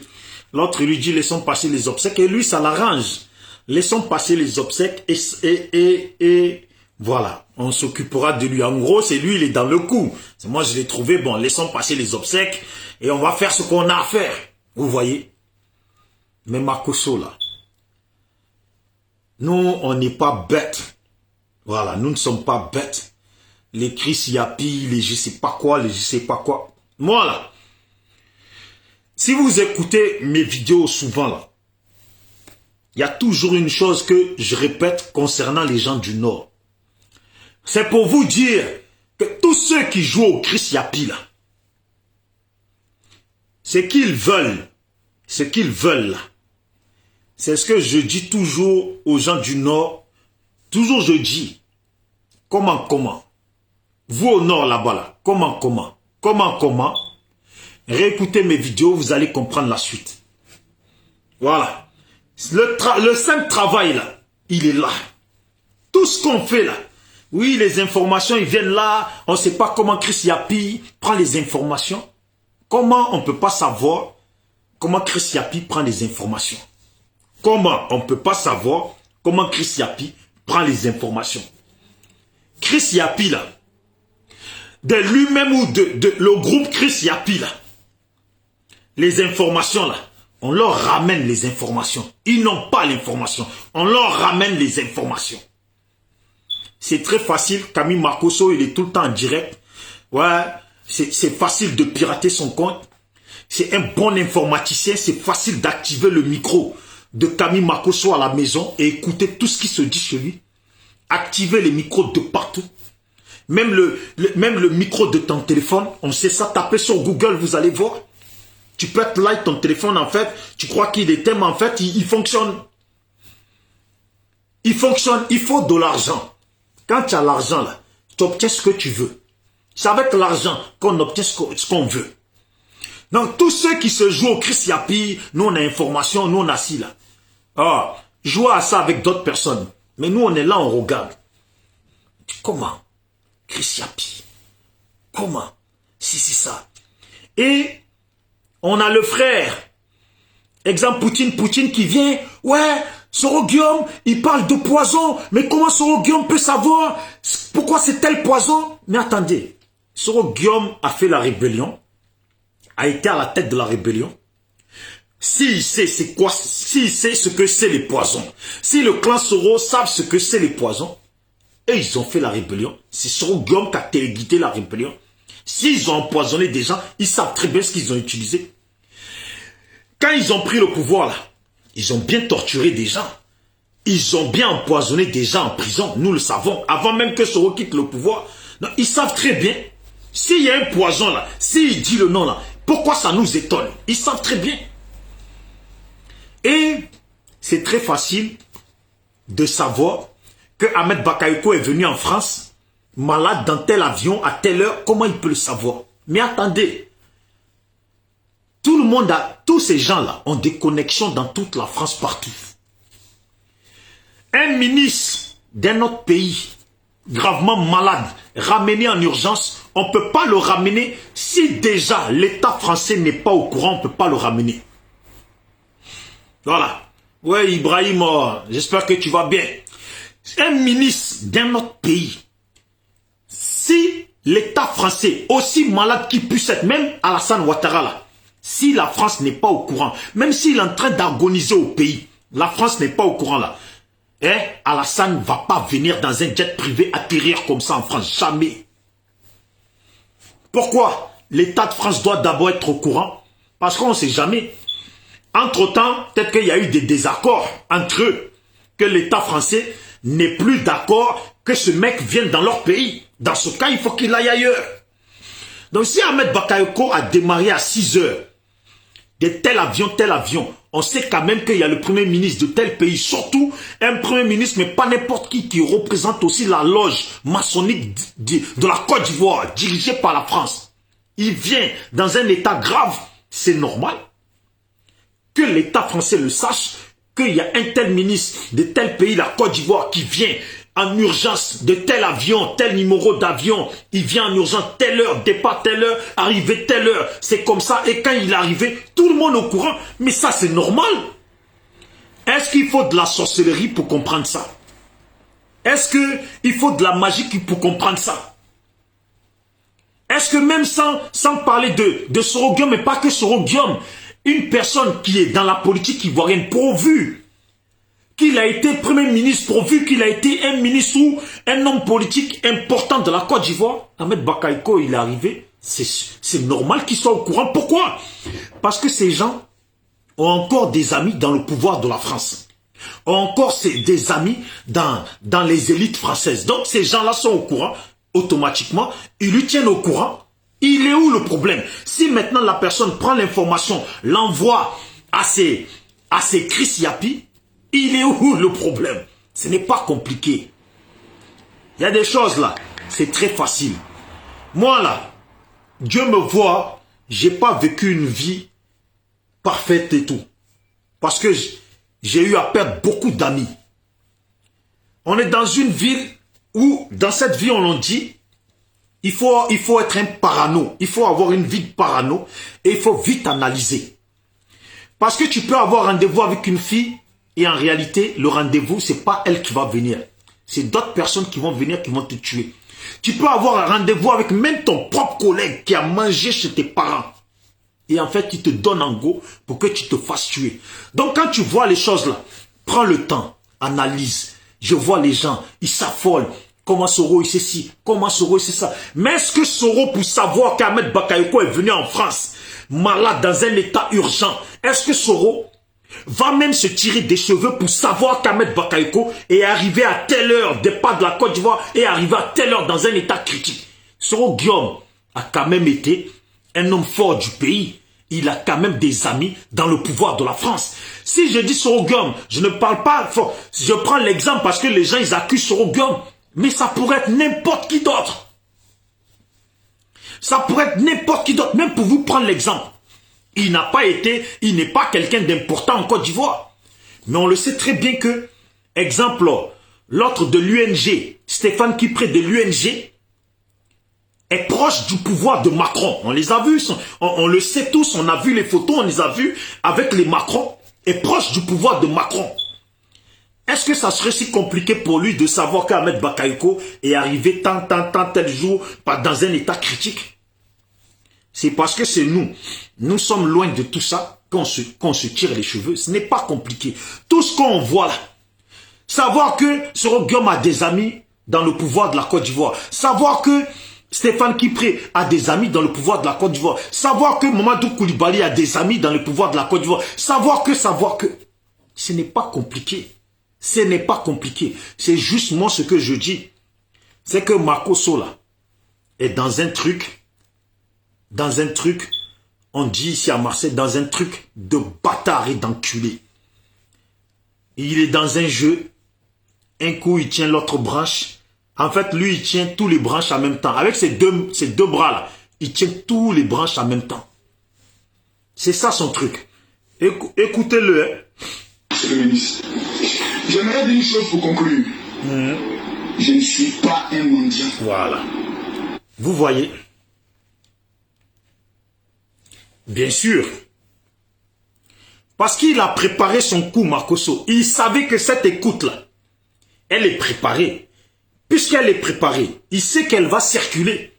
Speaker 1: L'autre lui dit, laissons passer les obsèques. Et lui, ça l'arrange. Laissons passer les obsèques et voilà. On s'occupera de lui. En gros, c'est lui, il est dans le coup. Moi, je l'ai trouvé, bon, laissons passer les obsèques et on va faire ce qu'on a à faire. Vous voyez? Mais Makosso, là, nous, on n'est pas bêtes. Voilà, nous ne sommes pas bêtes. Les Chris Yapi, les je sais pas quoi, les je sais pas quoi. Moi, là, si vous écoutez mes vidéos souvent, là, il y a toujours une chose que je répète concernant les gens du Nord. C'est pour vous dire que tous ceux qui jouent au Chris Yapi, là, ce qu'ils veulent, là, c'est ce que je dis toujours aux gens du Nord. Toujours je dis, comment, vous au Nord là-bas, là, comment, réécoutez mes vidéos, vous allez comprendre la suite. Voilà. Le simple travail là, il est là. Tout ce qu'on fait là, oui, les informations, ils viennent là, on ne sait pas comment Chris Yapi prend les informations. Comment on ne peut pas savoir comment Chris Yapi prend les informations? Comment on ne peut pas savoir comment Chris Yapi prend les informations? Chris Yapi là, de lui-même ou de le groupe Chris Yapi là, les informations là, on leur ramène les informations. Ils n'ont pas l'information. On leur ramène les informations. C'est très facile. Camille Makosso, il est tout le temps en direct. Ouais, c'est facile de pirater son compte. C'est un bon informaticien. C'est facile d'activer le micro de Camille Makosso à la maison et écouter tout ce qui se dit chez lui. Activer les micros de partout. Même le micro de ton téléphone, on sait ça. Tapez sur Google, vous allez voir. Tu peux être là, ton téléphone, en fait, tu crois qu'il est mais en fait, il fonctionne. Il fonctionne, il faut de l'argent. Quand tu as l'argent, là, tu obtiens ce que tu veux. C'est avec l'argent qu'on obtient ce qu'on veut. Donc, tous ceux qui se jouent au Chris Yapi, nous, on a information, nous, on a ci, là. Ah, jouez à ça avec d'autres personnes. Mais nous, on est là, on regarde. Comment? Chris Yapi. Comment? Si c'est ça. Et on a le frère, exemple Poutine qui vient, ouais, Soro Guillaume, il parle de poison, mais comment Soro Guillaume peut savoir pourquoi c'est tel poison? Mais attendez, Soro Guillaume a fait la rébellion, a été à la tête de la rébellion. S'il sait c'est quoi, s'il sait ce que c'est les poisons, si le clan Soro savent ce que c'est les poisons, et ils ont fait la rébellion, c'est Soro Guillaume qui a téléguidé la rébellion. S'ils ont empoisonné des gens, ils savent très bien ce qu'ils ont utilisé. Quand ils ont pris le pouvoir, là, ils ont bien torturé des gens. Ils ont bien empoisonné des gens en prison. Nous le savons. Avant même que Soro quitte le pouvoir, Donc, ils savent très bien, s'il y a un poison là, s'il dit le nom là, pourquoi ça nous étonne? Ils savent très bien. Et c'est très facile de savoir que Ahmed Bakayoko est venu en France, malade dans tel avion, à telle heure. Comment il peut le savoir? Mais attendez, tout le monde tous ces gens-là ont des connexions dans toute la France, partout. Un ministre d'un autre pays, gravement malade, ramené en urgence, on ne peut pas le ramener si déjà l'État français n'est pas au courant, on ne peut pas le ramener. Voilà. Ouais, Ibrahim, j'espère que tu vas bien. Un ministre d'un autre pays, si l'État français, aussi malade qu'il puisse être, même Alassane Ouattara là, si la France n'est pas au courant, même s'il est en train d'agoniser au pays, la France n'est pas au courant là, Alassane ne va pas venir dans un jet privé atterrir comme ça en France, jamais. Pourquoi l'État de France doit d'abord être au courant? Parce qu'on ne sait jamais. Entre-temps, peut-être qu'il y a eu des désaccords entre eux, que l'État français n'est plus d'accord que ce mec vienne dans leur pays. Dans ce cas, il faut qu'il aille ailleurs. Donc si Ahmed Bakayoko a démarré à 6 heures, de tel avion, on sait quand même qu'il y a le premier ministre de tel pays, surtout un premier ministre, mais pas n'importe qui représente aussi la loge maçonnique de la Côte d'Ivoire, dirigée par la France. Il vient dans un état grave, c'est normal que l'État français le sache, qu'il y a un tel ministre de tel pays, la Côte d'Ivoire, qui vient en urgence de tel avion, tel numéro d'avion, il vient en urgence, telle heure, départ telle heure, arrivé telle heure, c'est comme ça, et quand il est arrivé, tout le monde est au courant, mais ça c'est normal. Est-ce qu'il faut de la sorcellerie pour comprendre ça? Est-ce qu'il faut de la magie pour comprendre ça? Est-ce que même sans parler de Soro Guillaume, mais pas que Soro Guillaume, une personne qui est dans la politique ivoirienne, pourvu qu'il a été Premier ministre, pourvu qu'il a été un ministre ou un homme politique important de la Côte d'Ivoire, Ahmed Bakayoko, il est arrivé, c'est normal qu'il soit au courant. Pourquoi? Parce que ces gens ont encore des amis dans le pouvoir de la France, ont encore des amis dans les élites françaises. Donc ces gens-là sont au courant, automatiquement, ils lui tiennent au courant. Il est où le problème? Si maintenant la personne prend l'information, l'envoie à ses Chris Yapi, il est où le problème? Ce n'est pas compliqué. Il y a des choses là, c'est très facile. Moi là, Dieu me voit, j'ai pas vécu une vie parfaite et tout. Parce que j'ai eu à perdre beaucoup d'amis. On est dans une ville où, dans cette vie, on l'a dit, il faut être un parano. Il faut avoir une vie de parano et il faut vite analyser. Parce que tu peux avoir rendez-vous avec une fille et en réalité, le rendez-vous, c'est pas elle qui va venir. C'est d'autres personnes qui vont venir, qui vont te tuer. Tu peux avoir un rendez-vous avec même ton propre collègue qui a mangé chez tes parents. Et en fait, il te donne en go pour que tu te fasses tuer. Donc, quand tu vois les choses là, prends le temps, analyse. Je vois les gens, ils s'affolent. Comment Soro, il sait ci, comment Soro, il sait ça. Mais est-ce que Soro, pour savoir qu'Ahmed Bakayoko est venu en France, malade, dans un état urgent, est-ce que Soro va même se tirer des cheveux pour savoir qu'Ahmed Bakayoko est arrivé à telle heure, départ de la Côte d'Ivoire, et arrivé à telle heure dans un état critique? Soro Guillaume a quand même été un homme fort du pays. Il a quand même des amis dans le pouvoir de la France. Si je dis Soro Guillaume, je ne parle pas fort. Je prends l'exemple parce que les gens, ils accusent Soro Guillaume. Mais ça pourrait être n'importe qui d'autre. Ça pourrait être n'importe qui d'autre. Même pour vous prendre l'exemple. Il n'est pas quelqu'un d'important en Côte d'Ivoire. Mais on le sait très bien que, exemple, l'autre de l'UNG, Stéphane Kipré de l'UNG, est proche du pouvoir de Macron. On les a vus, on le sait tous, on a vu les photos, on les a vus avec les Macron, est proche du pouvoir de Macron. Est-ce que ça serait si compliqué pour lui de savoir qu'Ahmed Bakayoko est arrivé tel jour dans un état critique? C'est parce que c'est nous. Nous sommes loin de tout ça qu'on se tire les cheveux. Ce n'est pas compliqué. Tout ce qu'on voit là, savoir que Soro Guillaume a des amis dans le pouvoir de la Côte d'Ivoire, savoir que Stéphane Kipré a des amis dans le pouvoir de la Côte d'Ivoire, savoir que Mamadou Koulibaly a des amis dans le pouvoir de la Côte d'Ivoire, savoir que, ce n'est pas compliqué. Ce n'est pas compliqué. C'est juste moi ce que je dis. C'est que Makosso là, est dans un truc, on dit ici à Marseille, dans un truc de bâtard et d'enculé. Il est dans un jeu, un coup il tient l'autre branche. En fait, lui, il tient tous les branches en même temps. Avec ses deux bras-là, il tient tous les branches en même temps. C'est ça son truc. Écoutez-le. Hein.
Speaker 2: Monsieur le ministre, j'aimerais dire une chose pour conclure. Je ne suis pas un mendiant.
Speaker 1: Voilà. Vous voyez. Bien sûr. Parce qu'il a préparé son coup, Makosso. Il savait que cette écoute-là, elle est préparée. Puisqu'elle est préparée, il sait qu'elle va circuler.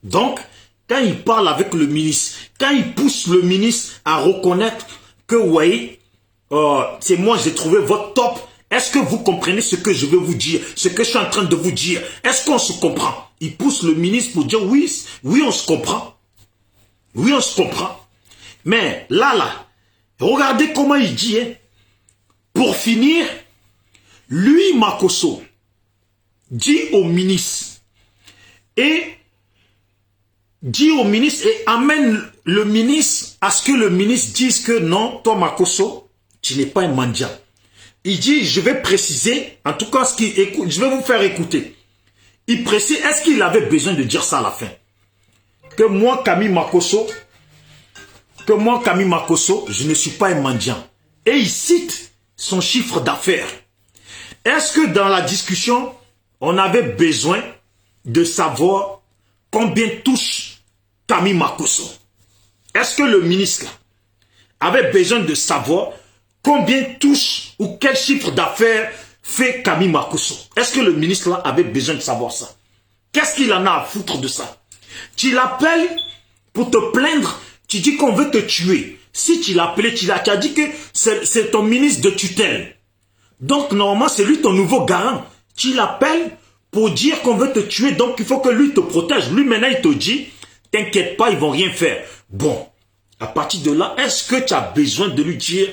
Speaker 1: Donc, quand il parle avec le ministre, quand il pousse le ministre à reconnaître que, oui, c'est moi, j'ai trouvé votre top. Est-ce que vous comprenez ce que je veux vous dire, ce que je suis en train de vous dire? Est-ce qu'on se comprend? Il pousse le ministre pour dire oui, on se comprend. Oui, on se comprend. Mais là, regardez comment il dit. Hein. Pour finir, lui, Makosso, dit au ministre et amène le ministre à ce que le ministre dise que non, toi Makosso, tu n'es pas un mendiant. Il dit, je vais préciser, en tout cas, je vais vous faire écouter. Il précise, est-ce qu'il avait besoin de dire ça à la fin? Que moi, Camille Makosso, je ne suis pas un mendiant. Et il cite son chiffre d'affaires. Est-ce que dans la discussion, on avait besoin de savoir combien touche Camille Makosso? Est-ce que le ministre là, avait besoin de savoir combien touche ou quel chiffre d'affaires fait Camille Makosso? Est-ce que le ministre là avait besoin de savoir ça? Qu'est-ce qu'il en a à foutre de ça? Tu l'appelles pour te plaindre, tu dis qu'on veut te tuer. Si tu l'appelais, tu as dit que c'est ton ministre de tutelle. Donc normalement c'est lui ton nouveau garant. Tu l'appelles pour dire qu'on veut te tuer, donc il faut que lui te protège. Lui maintenant il te dit, t'inquiète pas, ils vont rien faire. Bon, à partir de là, est-ce que tu as besoin de lui dire,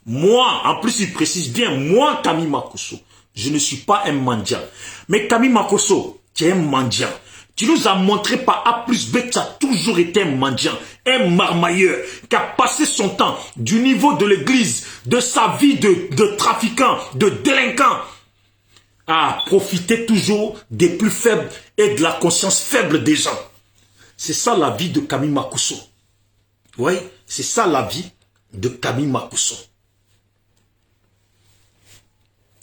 Speaker 1: moi, en plus il précise bien, moi Camille Makosso, je ne suis pas un mendiant. Mais Camille Makosso, tu es un mendiant. Tu nous as montré par A plus B que tu as toujours été un mendiant, un marmailleur, qui a passé son temps du niveau de l'église, de sa vie de trafiquant, de délinquant, à profiter toujours des plus faibles et de la conscience faible des gens. C'est ça la vie de Camille Makosso. Oui, c'est ça la vie de Camille Makosso.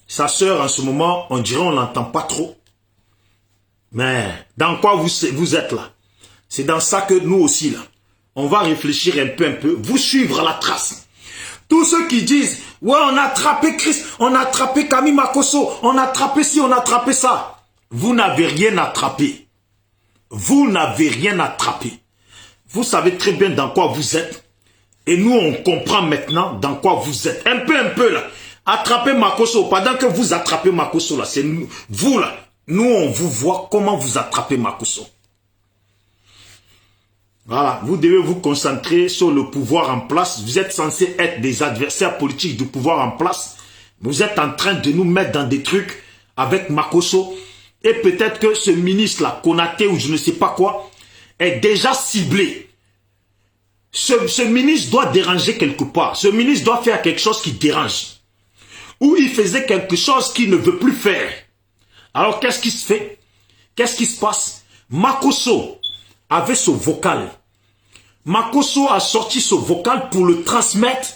Speaker 1: Sa sœur, en ce moment, on dirait on l'entend pas trop. Mais dans quoi vous êtes là? C'est dans ça que nous aussi, là, on va réfléchir un peu, vous suivre à la trace. Tous ceux qui disent, ouais, on a attrapé Christ, on a attrapé Camille Makosso, on a attrapé ci, on a attrapé ça. Vous n'avez rien attrapé. Vous n'avez rien attrapé. Vous savez très bien dans quoi vous êtes. Et nous, on comprend maintenant dans quoi vous êtes. Un peu là. Attrapez Makosso. Pendant que vous attrapez Makosso là, c'est nous, vous là. Nous, on vous voit comment vous attrapez Makosso. Voilà, vous devez vous concentrer sur le pouvoir en place. Vous êtes censés être des adversaires politiques du pouvoir en place. Vous êtes en train de nous mettre dans des trucs avec Makosso. Et peut-être que ce ministre-là, Konaté ou je ne sais pas quoi, est déjà ciblé. Ce ministre doit déranger quelque part. Ce ministre doit faire quelque chose qui dérange. Ou il faisait quelque chose qu'il ne veut plus faire. Alors qu'est-ce qui se fait? Qu'est-ce qui se passe? Makosso avait ce vocal. Makosso a sorti ce vocal pour le transmettre,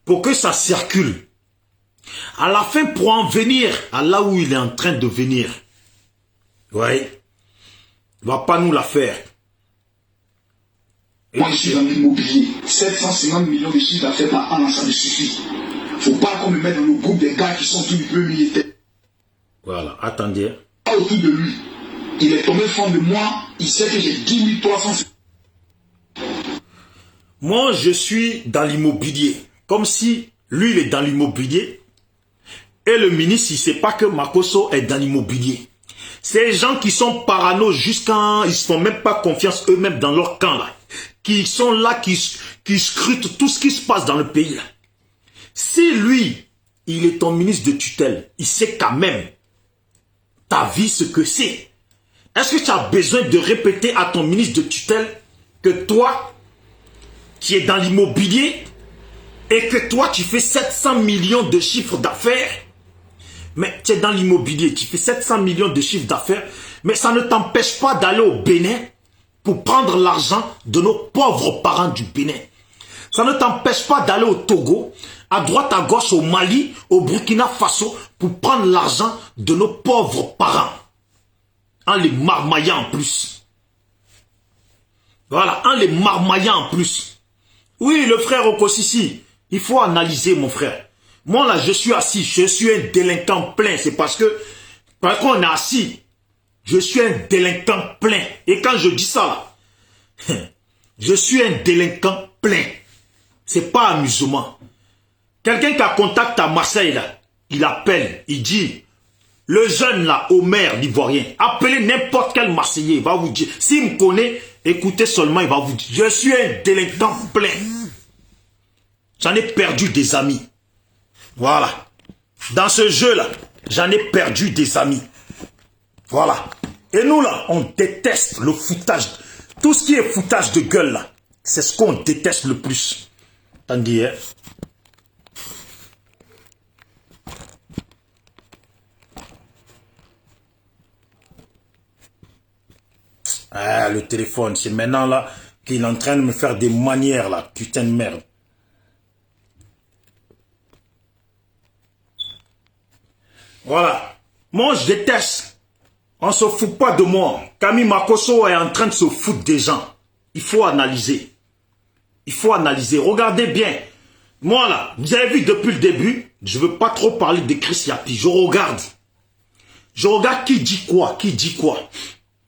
Speaker 1: pour que ça circule. À la fin, pour en venir à là où il est en train de venir. Oui. Il ne va pas nous la faire.
Speaker 2: Moi, je suis dans l'immobilier. 750 millions de chiffres d'affaires par an, ça me suffit. Il ne faut pas qu'on me mette dans le groupe des gars qui sont tous les peu militaires.
Speaker 1: Voilà, attendez.
Speaker 2: Autour de lui, il est tombé fond de moi, il sait que j'ai 10 300.
Speaker 1: Moi, je suis dans l'immobilier. Comme si lui, il est dans l'immobilier. Et le ministre, il ne sait pas que Makosso est dans l'immobilier. Ces gens qui sont parano jusqu'à... Ils ne se font même pas confiance eux-mêmes dans leur camp, là. Qui sont là, qui scrutent tout ce qui se passe dans le pays, là. Si lui, il est ton ministre de tutelle, il sait quand même ta vie ce que c'est. Est-ce que tu as besoin de répéter à ton ministre de tutelle que toi, qui es dans l'immobilier, et que toi, tu fais 700 millions de chiffres d'affaires, mais tu es dans l'immobilier, tu fais 700 millions de chiffres d'affaires, mais ça ne t'empêche pas d'aller au Bénin pour prendre l'argent de nos pauvres parents du Bénin. Ça ne t'empêche pas d'aller au Togo, à droite, à gauche, au Mali, au Burkina Faso, pour prendre l'argent de nos pauvres parents. En les marmaillant en plus. Voilà, en les marmaillant en plus. Oui, le frère Okosisi, il faut analyser, mon frère. Moi, là, je suis assis, je suis un délinquant plein. C'est parce qu'on est assis, je suis un délinquant plein. Et quand je dis ça, là, je suis un délinquant plein. C'est pas amusement. Quelqu'un qui a contact à Marseille, là, il appelle, il dit, le jeune, là, Omer, l'Ivoirien, appelez n'importe quel Marseillais, il va vous dire, s'il me connaît, écoutez seulement, il va vous dire, je suis un délinquant plein. J'en ai perdu des amis. Voilà. Dans ce jeu-là, j'en ai perdu des amis. Voilà. Et nous, là, on déteste le foutage. Tout ce qui est foutage de gueule, là, c'est ce qu'on déteste le plus. Attendez, hein. Ah, le téléphone, c'est maintenant, là, qu'il est en train de me faire des manières, là. Putain de merde. Voilà. Moi, je déteste. On se fout pas de moi. Camille Makosso est en train de se foutre des gens. Il faut analyser. Il faut analyser. Regardez bien. Moi, là, vous avez vu depuis le début, je ne veux pas trop parler de Chris Yapi. Je regarde. Je regarde qui dit quoi, qui dit quoi.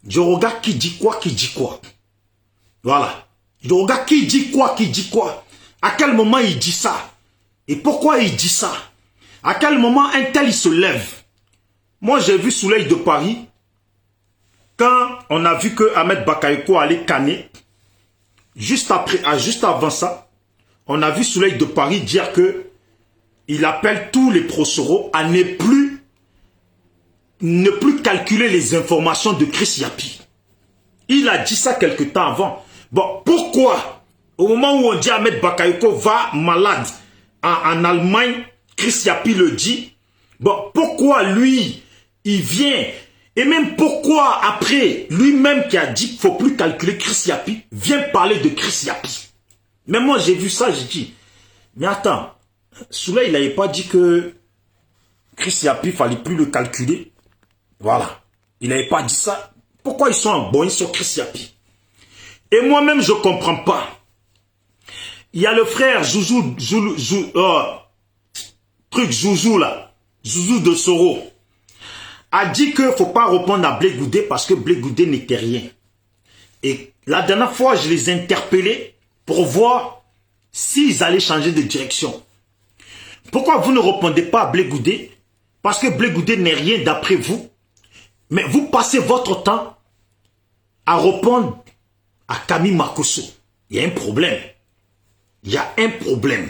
Speaker 1: Je regarde qui dit quoi, qui dit quoi. Voilà. Je regarde qui dit quoi, qui dit quoi. À quel moment il dit ça. Et pourquoi il dit ça. À quel moment un tel il se lève. Moi j'ai vu Soleil de Paris. Quand on a vu que Ahmed Bakayoko allait canner. Juste avant ça. On a vu Soleil de Paris dire que il appelle tous les procureurs à ne plus calculer les informations de Chris Yapi. Il a dit ça quelque temps avant. Bon, pourquoi au moment où on dit Ahmed Bakayoko va malade en Allemagne, Chris Yapi le dit. Bon, pourquoi lui, il vient, et même pourquoi après, lui-même qui a dit qu'il ne faut plus calculer Chris Yapi, vient parler de Chris Yapi. Mais moi j'ai vu ça, j'ai dit, mais attends, Souley il n'avait pas dit que Chris Yapi, il ne fallait plus le calculer. Voilà. Il n'avait pas dit ça. Pourquoi ils sont en bonne sur Chris Yapi? Et moi-même, je ne comprends pas. Il y a le frère Zouzou là. Zouzou de Soro. A dit qu'il ne faut pas répondre à Blé Goudé parce que Blé Goudé n'était rien. Et la dernière fois, je les interpellais pour voir s'ils allaient changer de direction. Pourquoi vous ne répondez pas à Blé Goudé? Parce que Blé Goudé n'est rien d'après vous. Mais vous passez votre temps à répondre à Camille Makosso. Il y a un problème. Il y a un problème.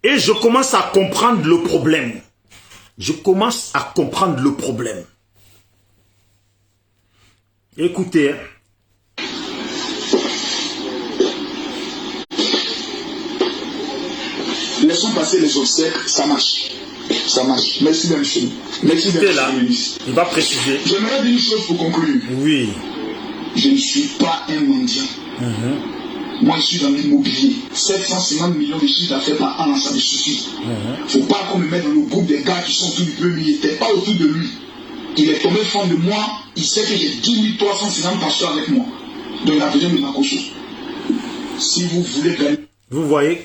Speaker 1: Et je commence à comprendre le problème. Je commence à comprendre le problème. Écoutez.
Speaker 2: Laissons passer les obsèques, ça marche. Ça marche. Merci bien, monsieur. Merci bien,
Speaker 1: là, il va préciser.
Speaker 2: J'aimerais dire une chose pour conclure.
Speaker 1: Oui.
Speaker 2: Je ne suis pas un mendiant. Moi, je suis dans l'immobilier. 750 millions de chiffres d'affaires par an, ça me suffit. Il ne faut pas qu'on me mette dans le groupe des gars qui sont autour du peuple. Il n'était pas autour de lui. Il est tombé fan de moi. Il sait que j'ai 10 350 pasteurs avec moi. Donc, il a besoin de ma caution. Si vous voulez gagner.
Speaker 1: Vous voyez?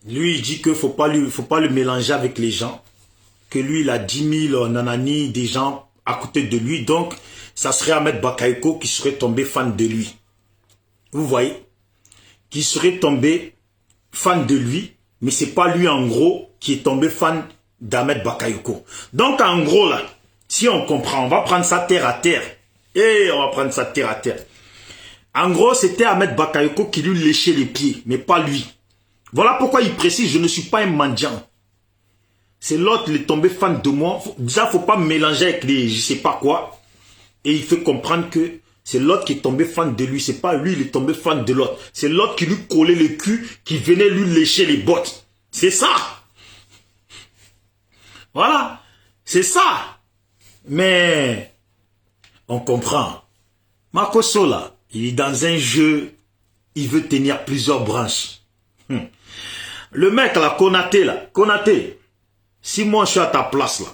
Speaker 1: Lui, il dit qu'il ne faut pas le mélanger avec les gens. Que lui, il a 10 000 nanani, des gens à côté de lui. Donc, ça serait Ahmed Bakayoko qui serait tombé fan de lui. Vous voyez? Qui serait tombé fan de lui. Mais ce n'est pas lui, en gros, qui est tombé fan d'Ahmed Bakayoko. Donc, en gros, là, si on comprend, on va prendre ça terre à terre. Et on va prendre ça terre à terre. En gros, c'était Ahmed Bakayoko qui lui léchait les pieds, mais pas lui. Voilà pourquoi il précise, je ne suis pas un mendiant. C'est l'autre, il est tombé fan de moi. Déjà, faut pas me mélanger avec les je sais pas quoi. Et il fait comprendre que c'est l'autre qui est tombé fan de lui. C'est pas lui, il est tombé fan de l'autre. C'est l'autre qui lui collait le cul, qui venait lui lécher les bottes. C'est ça. Voilà. C'est ça. Mais on comprend. Makosso là, il est dans un jeu, il veut tenir plusieurs branches. Le mec là, Konaté, si moi je suis à ta place là,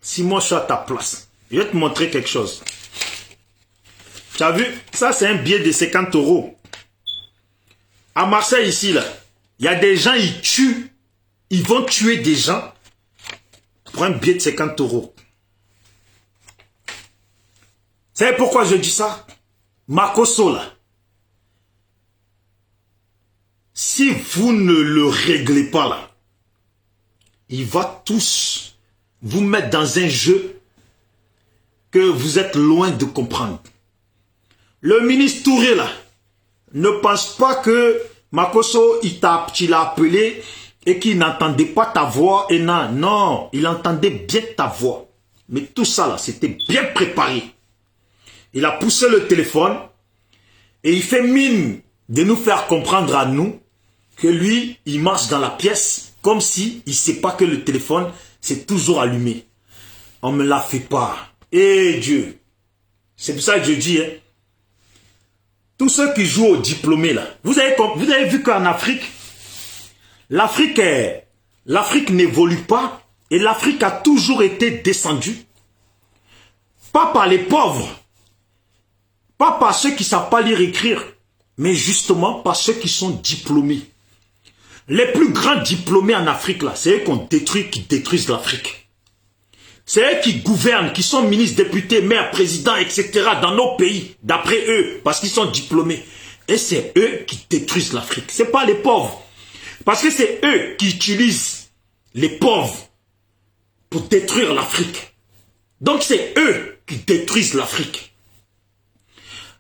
Speaker 1: si moi je suis à ta place, je vais te montrer quelque chose. Tu as vu, ça c'est un billet de 50 €. À Marseille ici là, il y a des gens, ils tuent, ils vont tuer des gens pour un billet de 50 €. Vous savez pourquoi je dis ça? Makosso là, si vous ne le réglez pas là, il va tous vous mettre dans un jeu que vous êtes loin de comprendre. Le ministre Touré là, ne pense pas que Makosso, il l'a appelé et qu'il n'entendait pas ta voix. Et non, il entendait bien ta voix. Mais tout ça là, c'était bien préparé. Il a poussé le téléphone et il fait mine de nous faire comprendre à nous que lui, il marche dans la pièce comme si il ne sait pas que le téléphone, c'est toujours allumé. On me l'a fait pas. Eh Dieu. C'est pour ça que je dis, hein, tous ceux qui jouent au diplômé là, vous avez vu qu'en Afrique, l'Afrique n'évolue pas et l'Afrique a toujours été descendue. Pas par les pauvres, pas par ceux qui ne savent pas lire et écrire, mais justement par ceux qui sont diplômés. Les plus grands diplômés en Afrique, là, c'est eux qui détruisent l'Afrique. C'est eux qui gouvernent, qui sont ministres, députés, maires, présidents, etc. dans nos pays, d'après eux, parce qu'ils sont diplômés. Et c'est eux qui détruisent l'Afrique. Ce n'est pas les pauvres. Parce que c'est eux qui utilisent les pauvres pour détruire l'Afrique. Donc c'est eux qui détruisent l'Afrique.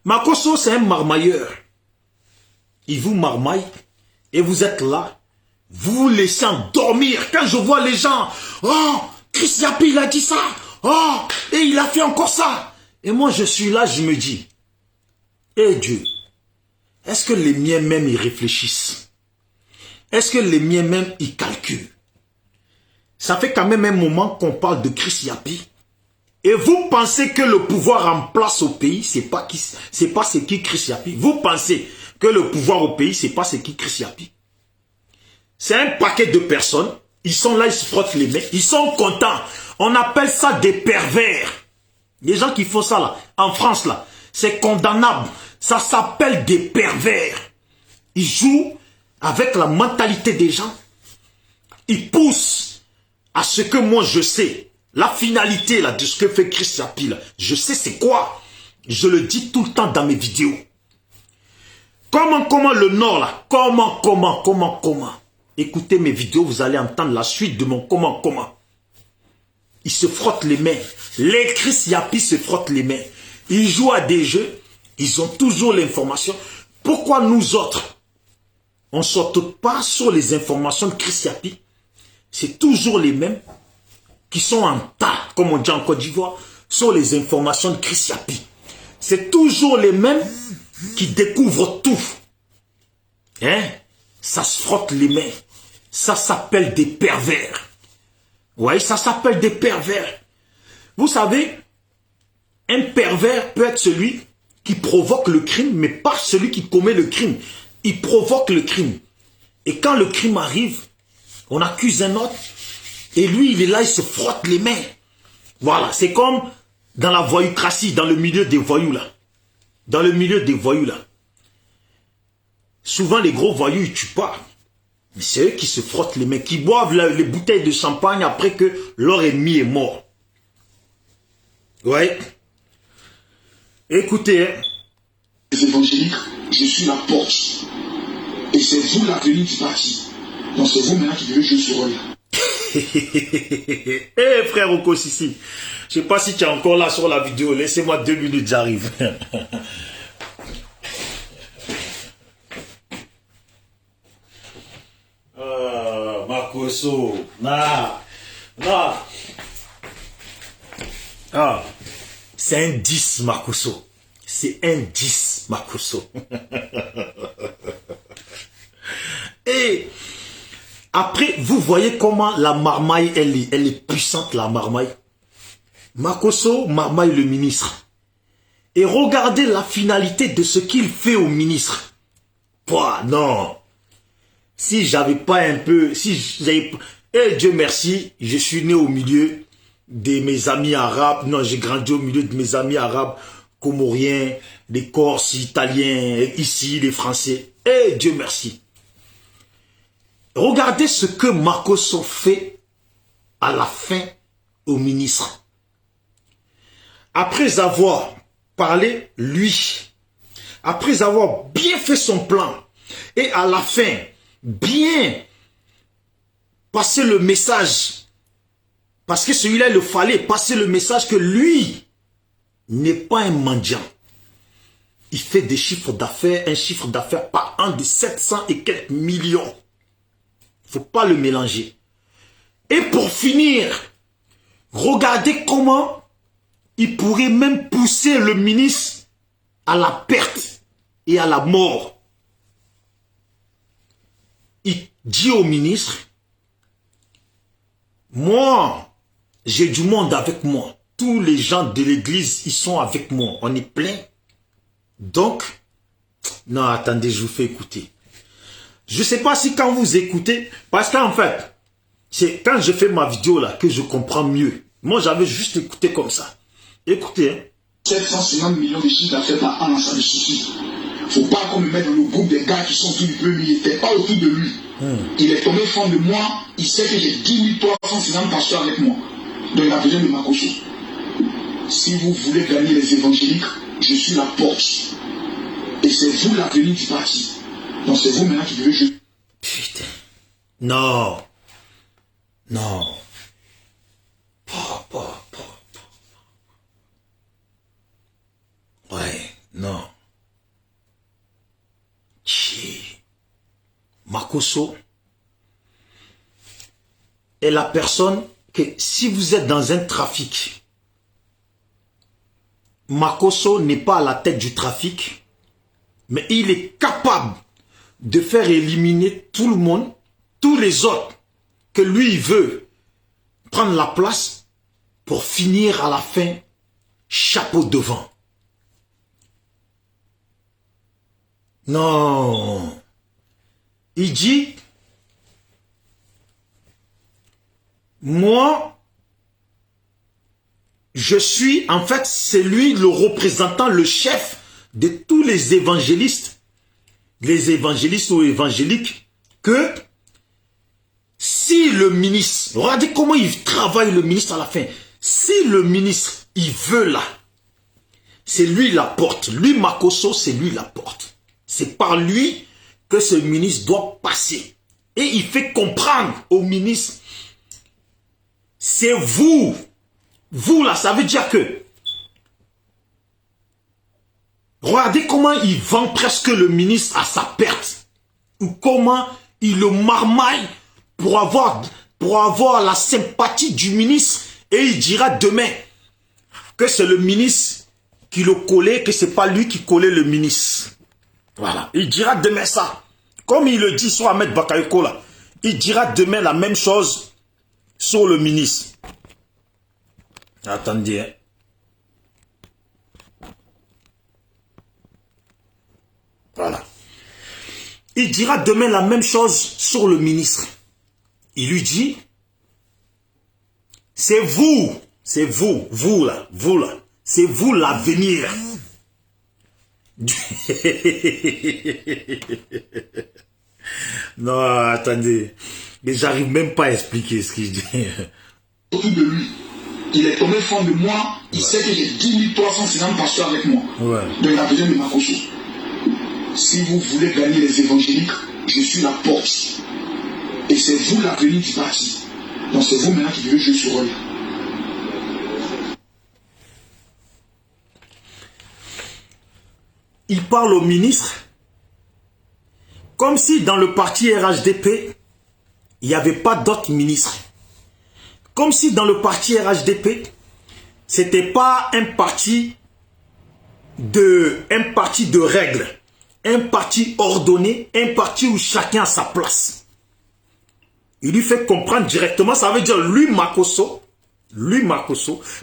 Speaker 1: Makosso, c'est un marmailleur. Il vous marmaille et vous êtes là. Vous vous laissez endormir. Quand je vois les gens, oh, Chris Yapi, il a dit ça. Oh, et il a fait encore ça. Et moi, je suis là, je me dis, eh Dieu, est-ce que les miens même, ils réfléchissent? Est-ce que les miens même, ils calculent? Ça fait quand même un moment qu'on parle de Chris Yapi. Et vous pensez que le pouvoir en place au pays, c'est pas ce qui Chris Yapi. Vous pensez que le pouvoir au pays, c'est pas ce qui Chris Yapi. C'est un paquet de personnes. Ils sont là, ils se frottent les mains. Ils sont contents. On appelle ça des pervers. Les gens qui font ça là, en France là, c'est condamnable. Ça s'appelle des pervers. Ils jouent avec la mentalité des gens. Ils poussent à ce que moi je sais. La finalité là, de ce que fait Chris Yapi là, je sais c'est quoi. Je le dis tout le temps dans mes vidéos. Comment le Nord là, comment. Écoutez mes vidéos, vous allez entendre la suite de mon comment. Ils se frottent les mains. Les Chris Yapi se frottent les mains. Ils jouent à des jeux. Ils ont toujours l'information. Pourquoi nous autres, on ne saute pas sur les informations de Chris Yapi? C'est toujours les mêmes qui sont en tas, comme on dit en Côte d'Ivoire, sur les informations de Chris Yapi. C'est toujours les mêmes qui découvrent tout. Hein? Ça se frotte les mains. Ça s'appelle des pervers. Oui, ça s'appelle des pervers. Vous savez, un pervers peut être celui qui provoque le crime, mais pas celui qui commet le crime. Il provoque le crime. Et quand le crime arrive, on accuse un autre, et lui, il est là, il se frotte les mains. Voilà, c'est comme dans la voyoucratie, dans le milieu des voyous là. Dans le milieu des voyous là. Souvent, les gros voyous, ils tuent pas. Mais c'est eux qui se frottent les mains, qui boivent les bouteilles de champagne après que leur ennemi est mort. Ouais. Écoutez, hein.
Speaker 2: Les évangéliques, je suis la porte. Et c'est vous l'avenir du parti. Donc c'est vous maintenant qui devez jouer ce rôle-là.
Speaker 1: Eh frère Okosisi, je sais pas si tu es encore là sur la vidéo. Laissez-moi 2 minutes, j'arrive. Marcos. Makosso. Ah. C'est un 10, Makosso. C'est un 10, Makosso. Et après, vous voyez comment la marmaille, elle est puissante, la marmaille. Makosso marmaille le ministre. Et regardez la finalité de ce qu'il fait au ministre. Pouah, non. Si j'avais pas un peu... Si j'avais... Et Dieu merci, je suis né au milieu de mes amis arabes. Non, j'ai grandi au milieu de mes amis arabes, comoriens, les Corses, Italiens, ici, les Français. Et Dieu merci. Regardez ce que Makosso fait à la fin au ministre. Après avoir parlé, lui, après avoir bien fait son plan, et à la fin, bien passer le message, parce que celui-là, il fallait passer le message que lui n'est pas un mendiant. Il fait des chiffres d'affaires, un chiffre d'affaires par an de 700 et quelques millions. Il ne faut pas le mélanger. Et pour finir, regardez comment il pourrait même pousser le ministre à la perte et à la mort. Il dit au ministre, moi, j'ai du monde avec moi. Tous les gens de l'église, ils sont avec moi. On est plein. Donc, non, attendez, je vous fais écouter. Je ne sais pas si quand vous écoutez, parce qu'en fait, c'est quand je fais ma vidéo là que je comprends mieux. Moi, j'avais juste écouté comme ça. Écoutez. Hein.
Speaker 2: 750 millions de chiffres d'affaires par an, ça me suffit. Faut pas qu'on me mette dans le groupe des gars qui sont autour du premier. Il n'était pas autour de lui. Il est tombé fond de moi. Il sait que j'ai 10 350 pasteurs avec moi. Donc il a besoin de Makosso. Si vous voulez gagner les évangéliques, je suis la porte. Et c'est vous l'avenir du parti. Donc c'est vous maintenant qui devez jouer.
Speaker 1: Putain. Non. Non. Ouais, non. Makosso est la personne que si vous êtes dans un trafic, Makosso n'est pas à la tête du trafic, mais il est capable de faire éliminer tout le monde, tous les autres, que lui il veut prendre la place pour finir à la fin chapeau devant. Non. Il dit, moi, je suis, en fait, c'est lui le représentant, le chef de tous les évangélistes ou évangéliques, que si le ministre, regardez comment il travaille le ministre à la fin, si le ministre, il veut là, c'est lui la porte, lui Makosso, c'est lui la porte. C'est par lui que ce ministre doit passer. Et il fait comprendre au ministre, c'est vous. Vous là, ça veut dire que, regardez comment il vend presque le ministre à sa perte. Ou comment il le marmaille pour avoir la sympathie du ministre. Et il dira demain que c'est le ministre qui le collait, que c'est pas lui qui collait le ministre. Voilà. Il dira demain ça. Comme il le dit sur Ahmed Bakayoko là. Il dira demain la même chose sur le ministre. Attendez. Hein. Voilà. Il dira demain la même chose sur le ministre. Il lui dit, c'est vous là, c'est vous l'avenir. Non, attendez. Mais j'arrive même pas à expliquer ce qu'il dit.
Speaker 2: Autour de lui. Il est tombé fond de moi. Il sait que j'ai 10 350 pasteurs avec moi. Ouais. Donc il a besoin de Makosso. Si vous voulez gagner les évangéliques, je suis la porte. Et c'est vous l'avenir du parti. Donc c'est vous maintenant qui devez jouer ce rôle.
Speaker 1: Il parle au ministre comme si dans le parti RHDP, il n'y avait pas d'autres ministres. Comme si dans le parti RHDP, c'était pas un parti de règles, un parti ordonné, un parti où chacun a sa place. Il lui fait comprendre directement, ça veut dire lui Makosso,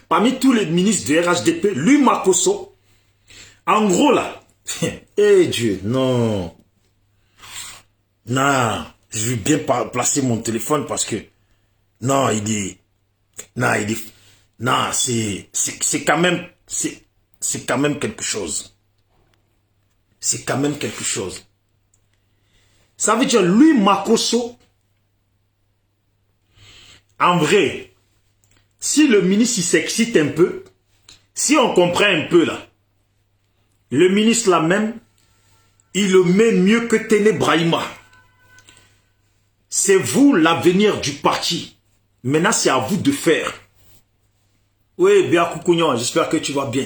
Speaker 1: parmi tous les ministres de RHDP, lui Makosso, en gros là, eh Dieu, non, je vais bien placer mon téléphone parce que, c'est quand même quelque chose. C'est quand même quelque chose. Ça veut dire, lui, Makosso, en vrai, si le ministre s'excite un peu, si on comprend un peu là, le ministre là même, il le met mieux que Téné Brahima. C'est vous l'avenir du parti. Maintenant, c'est à vous de faire. Oui, Béa Koukouignon, j'espère que tu vas bien.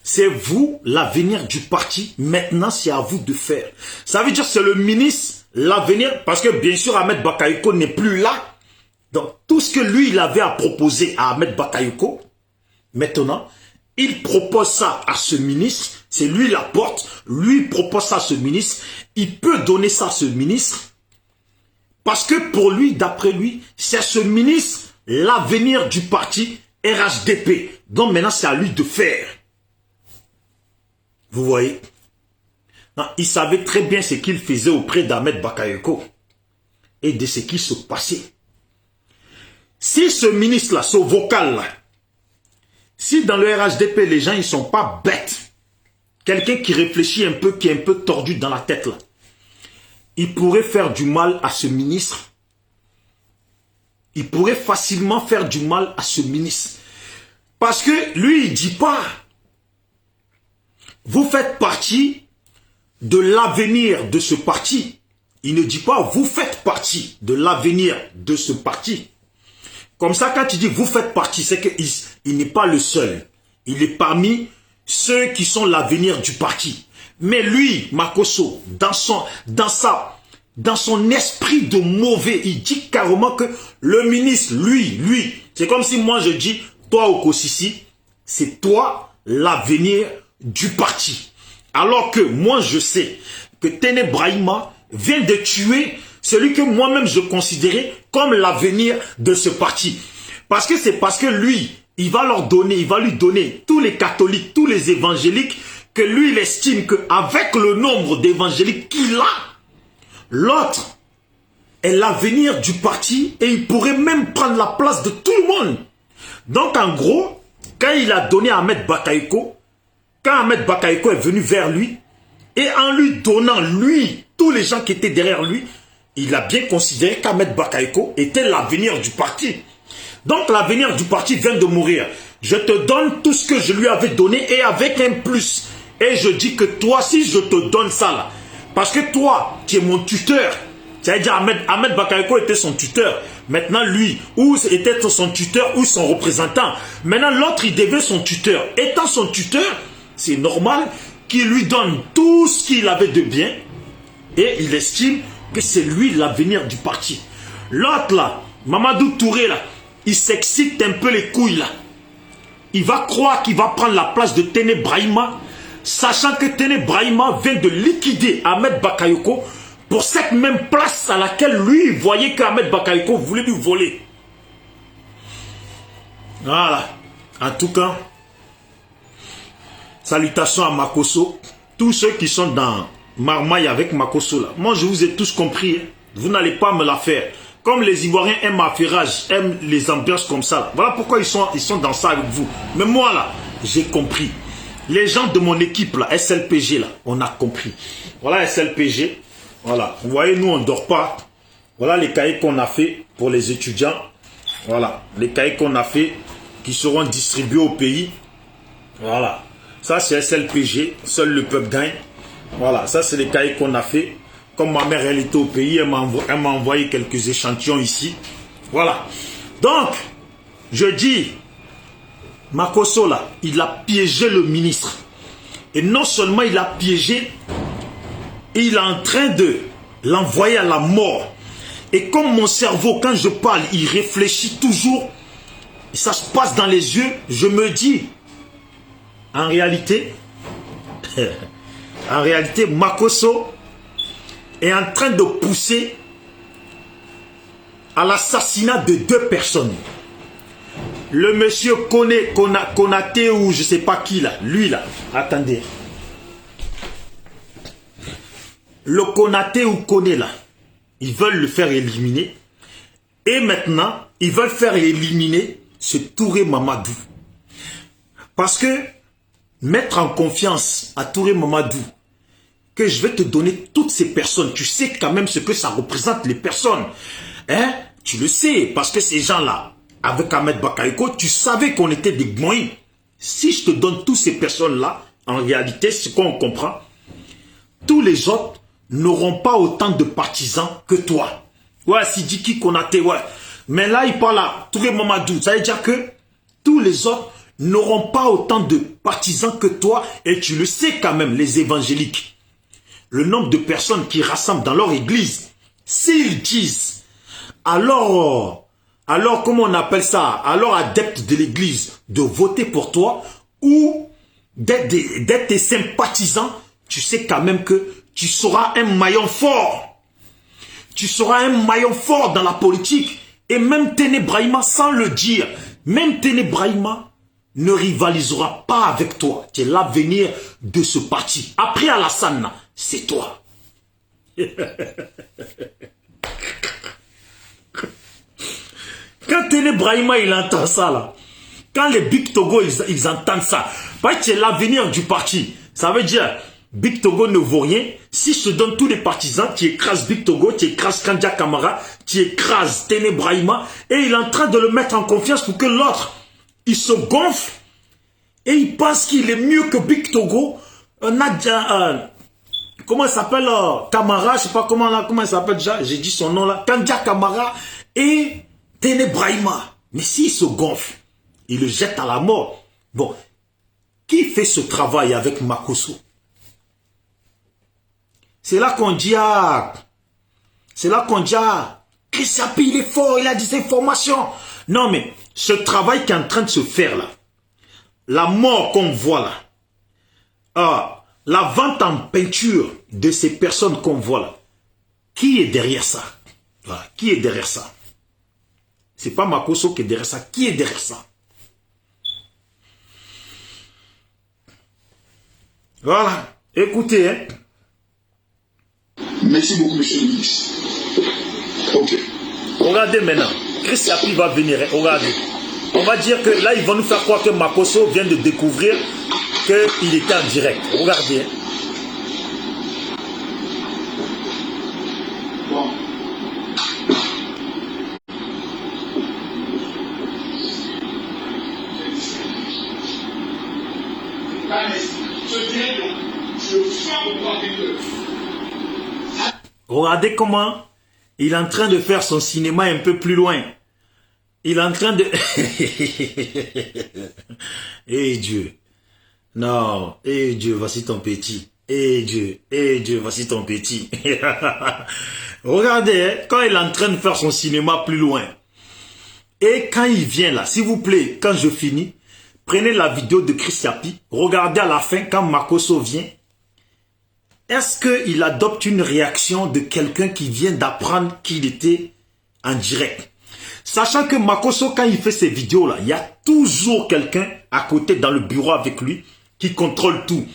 Speaker 1: C'est vous l'avenir du parti. Maintenant, c'est à vous de faire. Ça veut dire que c'est le ministre l'avenir, parce que bien sûr, Ahmed Bakayoko n'est plus là. Donc, tout ce que lui, il avait à proposer à Ahmed Bakayoko, maintenant, il propose ça à ce ministre, c'est lui la porte, lui propose ça à ce ministre, il peut donner ça à ce ministre, parce que pour lui, d'après lui, c'est ce ministre l'avenir du parti RHDP. Donc maintenant, c'est à lui de faire. Vous voyez? Non, il savait très bien ce qu'il faisait auprès d'Ahmed Bakayoko et de ce qui se passait. Si ce ministre-là, ce vocal-là, si dans le RHDP, les gens, ils ne sont pas bêtes, quelqu'un qui réfléchit un peu, qui est un peu tordu dans la tête, là, il pourrait faire du mal à ce ministre. Il pourrait facilement faire du mal à ce ministre. Parce que lui, il ne dit pas, vous faites partie de l'avenir de ce parti. Il ne dit pas, vous faites partie de l'avenir de ce parti. Comme ça, quand il dit vous faites partie, c'est qu'il n'est pas le seul. Il est parmi ceux qui sont l'avenir du parti. Mais lui, Makosso, dans son esprit de mauvais, il dit carrément que le ministre, lui, c'est comme si moi je dis, toi Okosisi, c'est toi l'avenir du parti. Alors que moi je sais que Téné Brahima vient de tuer celui que moi-même je considérais comme l'avenir de ce parti. Parce que c'est parce que lui, il va lui donner tous les catholiques, tous les évangéliques, que lui, il estime qu'avec le nombre d'évangéliques qu'il a, l'autre est l'avenir du parti et il pourrait même prendre la place de tout le monde. Donc en gros, quand il a donné à Ahmed Bakayoko, quand Ahmed Bakayoko est venu vers lui, et en lui donnant, tous les gens qui étaient derrière lui, il a bien considéré qu'Ahmed Bakayoko était l'avenir du parti. Donc l'avenir du parti vient de mourir. Je te donne tout ce que je lui avais donné et avec un plus. Et je dis que toi, si je te donne ça là, parce que toi, tu es mon tuteur. C'est-à-dire Ahmed Bakayoko était son tuteur. Maintenant lui, ou était son tuteur ou son représentant. Maintenant l'autre, il devait son tuteur. Étant son tuteur, c'est normal qu'il lui donne tout ce qu'il avait de bien. Et il estime que c'est lui l'avenir du parti. L'autre là, Mamadou Touré là, il s'excite un peu les couilles là. Il va croire qu'il va prendre la place de Téné Brahima, sachant que Téné Brahima vient de liquider Ahmed Bakayoko pour cette même place à laquelle lui il voyait qu'Ahmed Bakayoko voulait lui voler. Voilà. En tout cas, salutations à Makosso. Tous ceux qui sont dans Marmaille avec Makosso là. Moi je vous ai tous compris. Hein. Vous n'allez pas me la faire. Comme les Ivoiriens aiment l'affairage, aiment les ambiances comme ça. Là. Voilà pourquoi ils sont dans ça avec vous. Mais moi là, j'ai compris. Les gens de mon équipe là, SLPG là, on a compris. Voilà SLPG. Voilà. Vous voyez, nous on ne dort pas. Voilà les cahiers qu'on a fait pour les étudiants. Voilà. Les cahiers qu'on a fait qui seront distribués au pays. Voilà. Ça c'est SLPG. Seul le peuple gagne. Voilà. Ça c'est les cahiers qu'on a fait. Comme ma mère, elle était au pays, elle m'a envoyé quelques échantillons ici. Voilà. Donc, je dis, Makosso là, il a piégé le ministre. Et non seulement il a piégé, il est en train de l'envoyer à la mort. Et comme mon cerveau, quand je parle, il réfléchit toujours, et ça se passe dans les yeux, je me dis, en réalité, Makosso est en train de pousser à l'assassinat de 2 personnes. Le monsieur Konaté ou je sais pas qui là, lui là, attendez. Le Konaté ou Koné là, ils veulent le faire éliminer. Et maintenant, ils veulent faire éliminer ce Touré Mamadou. Parce que mettre en confiance à Touré Mamadou, que je vais te donner toutes ces personnes, tu sais quand même ce que ça représente les personnes. Hein? Tu le sais, parce que ces gens-là, avec Ahmed Bakayoko, tu savais qu'on était des moyens. Si je te donne toutes ces personnes-là, en réalité, ce qu'on comprend, tous les autres n'auront pas autant de partisans que toi. Ouais, Sidiki Konaté, ouais. Mais là, il parle à Touré Mamadou. Ça veut dire que tous les autres n'auront pas autant de partisans que toi. Et tu le sais quand même, les évangéliques. Le nombre de personnes qui rassemblent dans leur église, s'ils disent, alors, comment on appelle ça? Alors, adeptes de l'église, de voter pour toi ou d'être tes sympathisants, tu sais quand même que tu seras un maillon fort. Tu seras un maillon fort dans la politique. Et même Téné Brahima, sans le dire, même Téné Brahima ne rivalisera pas avec toi. Tu es l'avenir de ce parti. Après Alassane, c'est toi. Quand Téné Brahima, il entend ça là, quand les Big Togo, ils entendent ça, parce que tu es l'avenir du parti. Ça veut dire, Big Togo ne vaut rien. Si je te donne tous les partisans, tu écrases Big Togo, tu écrases Kandia Kamara, tu écrases Téné Brahima, et il est en train de le mettre en confiance pour que l'autre, il se gonfle, et il pense qu'il est mieux que Big Togo. Comment il s'appelle Kamara, je sais pas comment il s'appelle déjà, j'ai dit son nom là, Kandia Kamara et Téné Brahima. Mais s'il se gonfle, il le jette à la mort. Bon, qui fait ce travail avec Makosso? C'est là qu'on dit, Chris Yapi, il est fort, il a des informations. Non, mais ce travail qui est en train de se faire là, la mort qu'on voit là, la vente en peinture de ces personnes qu'on voit là, qui est derrière ça? Voilà, qui est derrière ça? C'est pas Makosso qui est derrière ça. Qui est derrière ça? Voilà, écoutez, hein.
Speaker 2: Merci beaucoup, monsieur le ministre. Ok.
Speaker 1: Regardez maintenant. Chris Yapi va venir. Regardez. On va dire que là, ils vont nous faire croire que Makosso vient de découvrir qu'il était en direct. Regardez.
Speaker 2: Bon.
Speaker 1: Regardez comment il est en train de faire son cinéma un peu plus loin. Il est en train de... Eh Dieu. Non. Eh Dieu, voici ton petit. Eh Dieu, voici ton petit. Regardez, hein, quand il est en train de faire son cinéma plus loin. Et quand il vient là, s'il vous plaît, quand je finis, prenez la vidéo de Chris Yapi. Regardez à la fin, quand Makosso vient. Est-ce qu'il adopte une réaction de quelqu'un qui vient d'apprendre qu'il était en direct? Sachant que Makosso, quand il fait ces vidéos-là, il y a toujours quelqu'un à côté dans le bureau avec lui qui contrôle tout,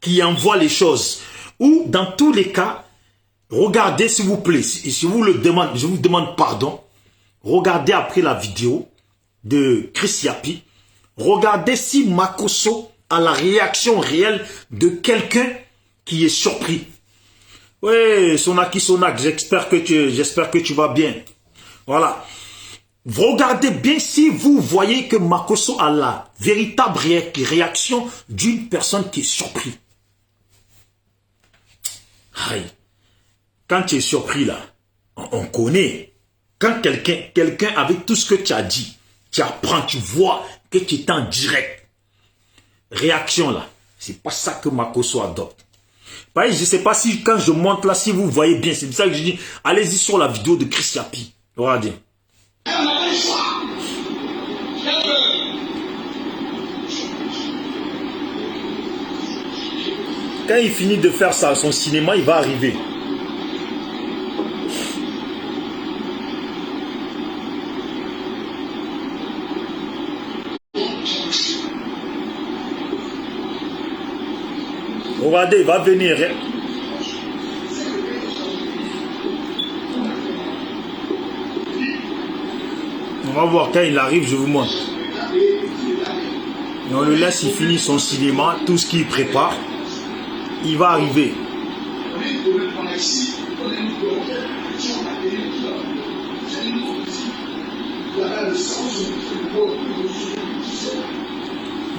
Speaker 1: qui envoie les choses. Ou dans tous les cas, regardez s'il vous plaît, si je vous le demande, je vous demande pardon, regardez après la vidéo de Chris Yapi, regardez si Makosso a la réaction réelle de quelqu'un qui est surpris. Oui, Sonaki Sonak, j'espère que tu vas bien. Voilà. Regardez bien si vous voyez que Makosso a la véritable réaction d'une personne qui est surprise. Aïe. Quand tu es surpris là, on connaît. Quand quelqu'un avec tout ce que tu as dit, tu apprends, tu vois que tu es en direct. Réaction là, c'est pas ça que Makosso adopte. Pareil, je ne sais pas si quand je monte là, si vous voyez bien, c'est pour ça que je dis, allez-y sur la vidéo de Chris Yapi. Regardez. Quand il finit de faire ça, son cinéma, il va arriver. Regardez, il va venir. On va voir quand il arrive, je vous montre. Et on le laisse, il finit son cinéma, tout ce qu'il prépare. Il va arriver.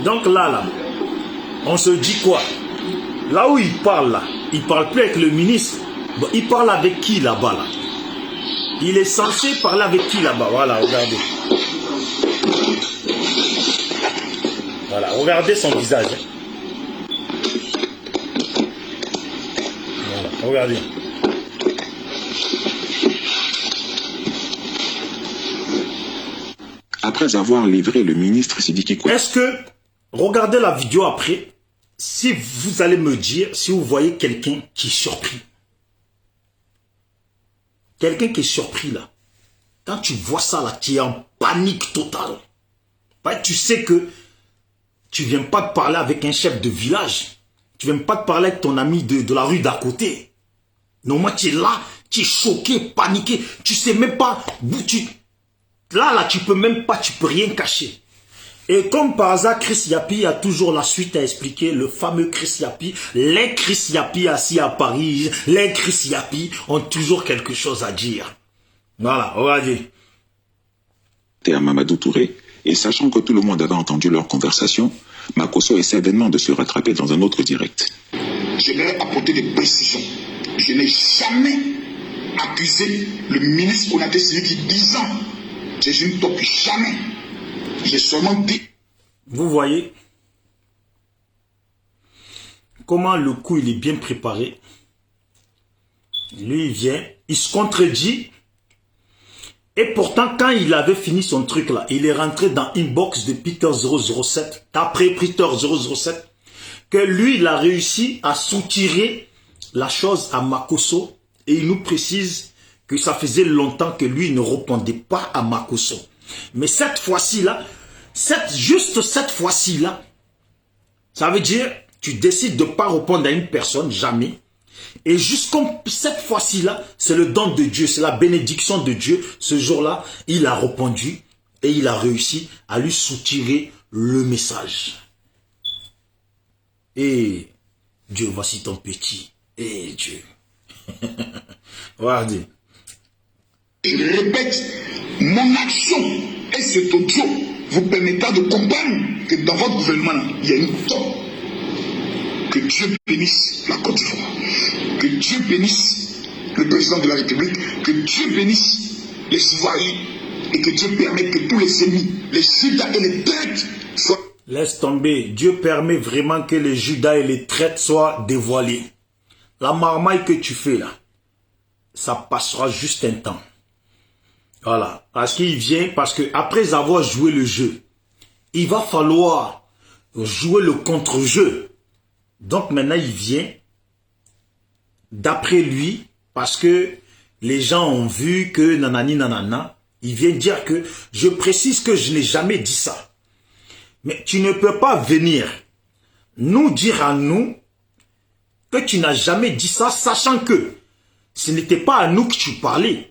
Speaker 1: Donc là, on se dit quoi? Là où il parle, là, il ne parle plus avec le ministre. Bon, il parle avec qui là-bas là? Il est censé parler avec qui là-bas? Voilà, regardez. Voilà, regardez son visage. Voilà, regardez.
Speaker 3: Après avoir livré le ministre Sidiki Kouyaté.
Speaker 1: Est-ce que, regardez la vidéo après, si vous allez me dire, si vous voyez quelqu'un qui est surpris. Quelqu'un qui est surpris là. Quand tu vois ça là, tu es en panique totale. Tu sais que tu ne viens pas te parler avec un chef de village. Tu ne viens pas te parler avec ton ami de la rue d'à côté. Normalement, tu es là, tu es choqué, paniqué. Tu sais même pas d'où tu... Là, tu peux même pas, tu peux rien cacher. Et comme par hasard, Chris Yapi a toujours la suite à expliquer, le fameux Chris Yapi, les Chris Yapi assis à Paris, les Chris Yapi ont toujours quelque chose à dire. Voilà, regardez.
Speaker 3: À Mamadou Touré, et sachant que tout le monde avait entendu leur conversation, Makosso essaie vainement de se rattraper dans un autre direct.
Speaker 2: Je leur ai apporté des précisions. Je n'ai jamais accusé le ministre Konaté Sidiki 10 ans. Je ne toque jamais. J'ai seulement dit...
Speaker 1: Vous voyez comment le coup il est bien préparé. Lui il vient, il se contredit. Et pourtant quand il avait fini son truc là, il est rentré dans inbox de Peter 007, d'après Peter 007, que lui il a réussi à soutirer la chose à Makosso. Et il nous précise que ça faisait longtemps que lui ne répondait pas à Makosso. Mais cette fois-ci là, juste cette fois-ci là, ça veut dire tu décides de ne pas répondre à une personne, jamais. Et juste comme cette fois-ci là, c'est le don de Dieu, c'est la bénédiction de Dieu. Ce jour-là, il a répondu et il a réussi à lui soutirer le message. Et Dieu, voici ton petit. Et Dieu. Regardez.
Speaker 2: Je répète, mon action et cet audio vous permettra de comprendre que dans votre gouvernement, il y a une top. Que Dieu bénisse la Côte d'Ivoire. Que Dieu bénisse le président de la République. Que Dieu bénisse les Ivoiriens. Et que Dieu permette que tous les ennemis, les Judas et les traites soient...
Speaker 1: Laisse tomber. Dieu permet vraiment que les Judas et les traites soient dévoilés. La marmaille que tu fais là, ça passera juste un temps. Voilà, parce qu'il vient, parce que après avoir joué le jeu, il va falloir jouer le contre-jeu. Donc maintenant il vient, d'après lui, parce que les gens ont vu que nanani nanana, il vient dire que, je précise que je n'ai jamais dit ça. Mais tu ne peux pas venir nous dire à nous que tu n'as jamais dit ça, sachant que ce n'était pas à nous que tu parlais.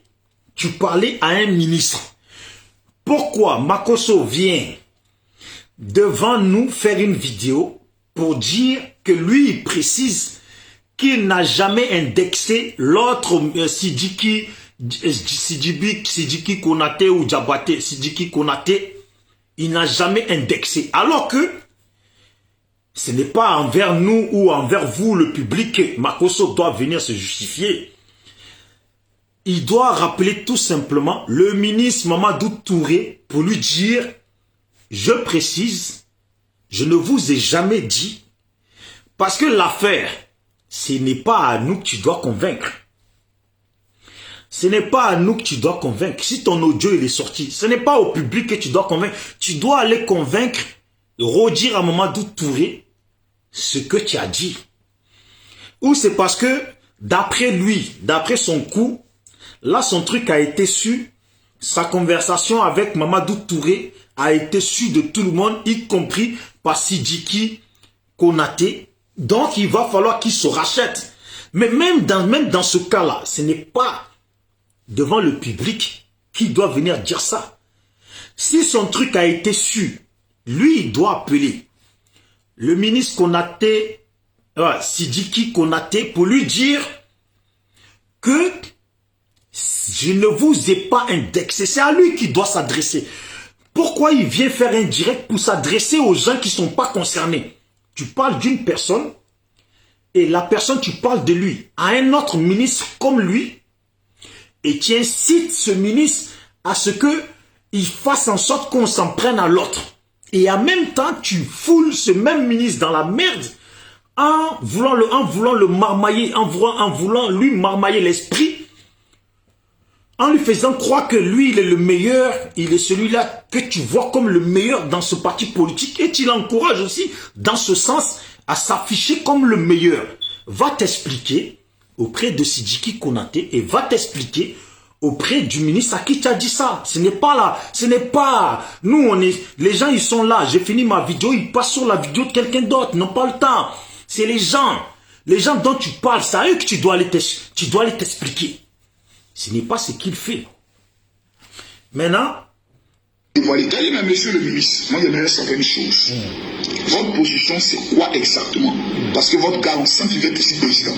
Speaker 1: Tu parlais à un ministre. Pourquoi Makosso vient devant nous faire une vidéo pour dire que lui, il précise qu'il n'a jamais indexé l'autre Sidiki Konaté ou Diabaté, Sidiki Konaté, il n'a jamais indexé. Alors que ce n'est pas envers nous ou envers vous, le public, que Makosso doit venir se justifier. Il doit rappeler tout simplement le ministre Mamadou Touré pour lui dire, je précise, je ne vous ai jamais dit, parce que l'affaire, ce n'est pas à nous que tu dois convaincre. Ce n'est pas à nous que tu dois convaincre. Si ton audio il est sorti, ce n'est pas au public que tu dois convaincre. Tu dois aller convaincre, redire à Mamadou Touré ce que tu as dit. Ou c'est parce que, d'après lui, d'après son coup, là son truc a été su, sa conversation avec Mamadou Touré a été su de tout le monde, y compris par Sidiki Konaté. Donc il va falloir qu'il se rachète. Mais même dans ce cas-là, ce n'est pas devant le public qu'il doit venir dire ça. Si son truc a été su, lui, il doit appeler le ministre Konaté, Sidiki Konaté, pour lui dire que je ne vous ai pas indexé. C'est à lui qu'il doit s'adresser. Pourquoi il vient faire un direct pour s'adresser aux gens qui ne sont pas concernés? Tu parles d'une personne et la personne, tu parles de lui à un autre ministre comme lui et tu incites ce ministre à ce qu'il fasse en sorte qu'on s'en prenne à l'autre. Et en même temps, tu foules ce même ministre dans la merde en voulant le marmailler, en voulant lui marmailler l'esprit, en lui faisant croire que lui, il est le meilleur, il est celui-là que tu vois comme le meilleur dans ce parti politique et tu l'encourages aussi dans ce sens à s'afficher comme le meilleur. Va t'expliquer auprès de Sidiki Konaté et va t'expliquer auprès du ministre à qui tu as dit ça. Ce n'est pas là, ce n'est pas... Nous, les gens, ils sont là. J'ai fini ma vidéo, ils passent sur la vidéo de quelqu'un d'autre. Ils n'ont pas le temps. C'est les gens dont tu parles, c'est à eux que tu dois aller t'expliquer. Ce n'est pas ce qu'il fait. Maintenant...
Speaker 2: Mais monsieur le ministre, moi j'aimerais savoir une chose. Votre position, c'est quoi exactement? Parce que votre gars, on sent qu'il veut être aussi président.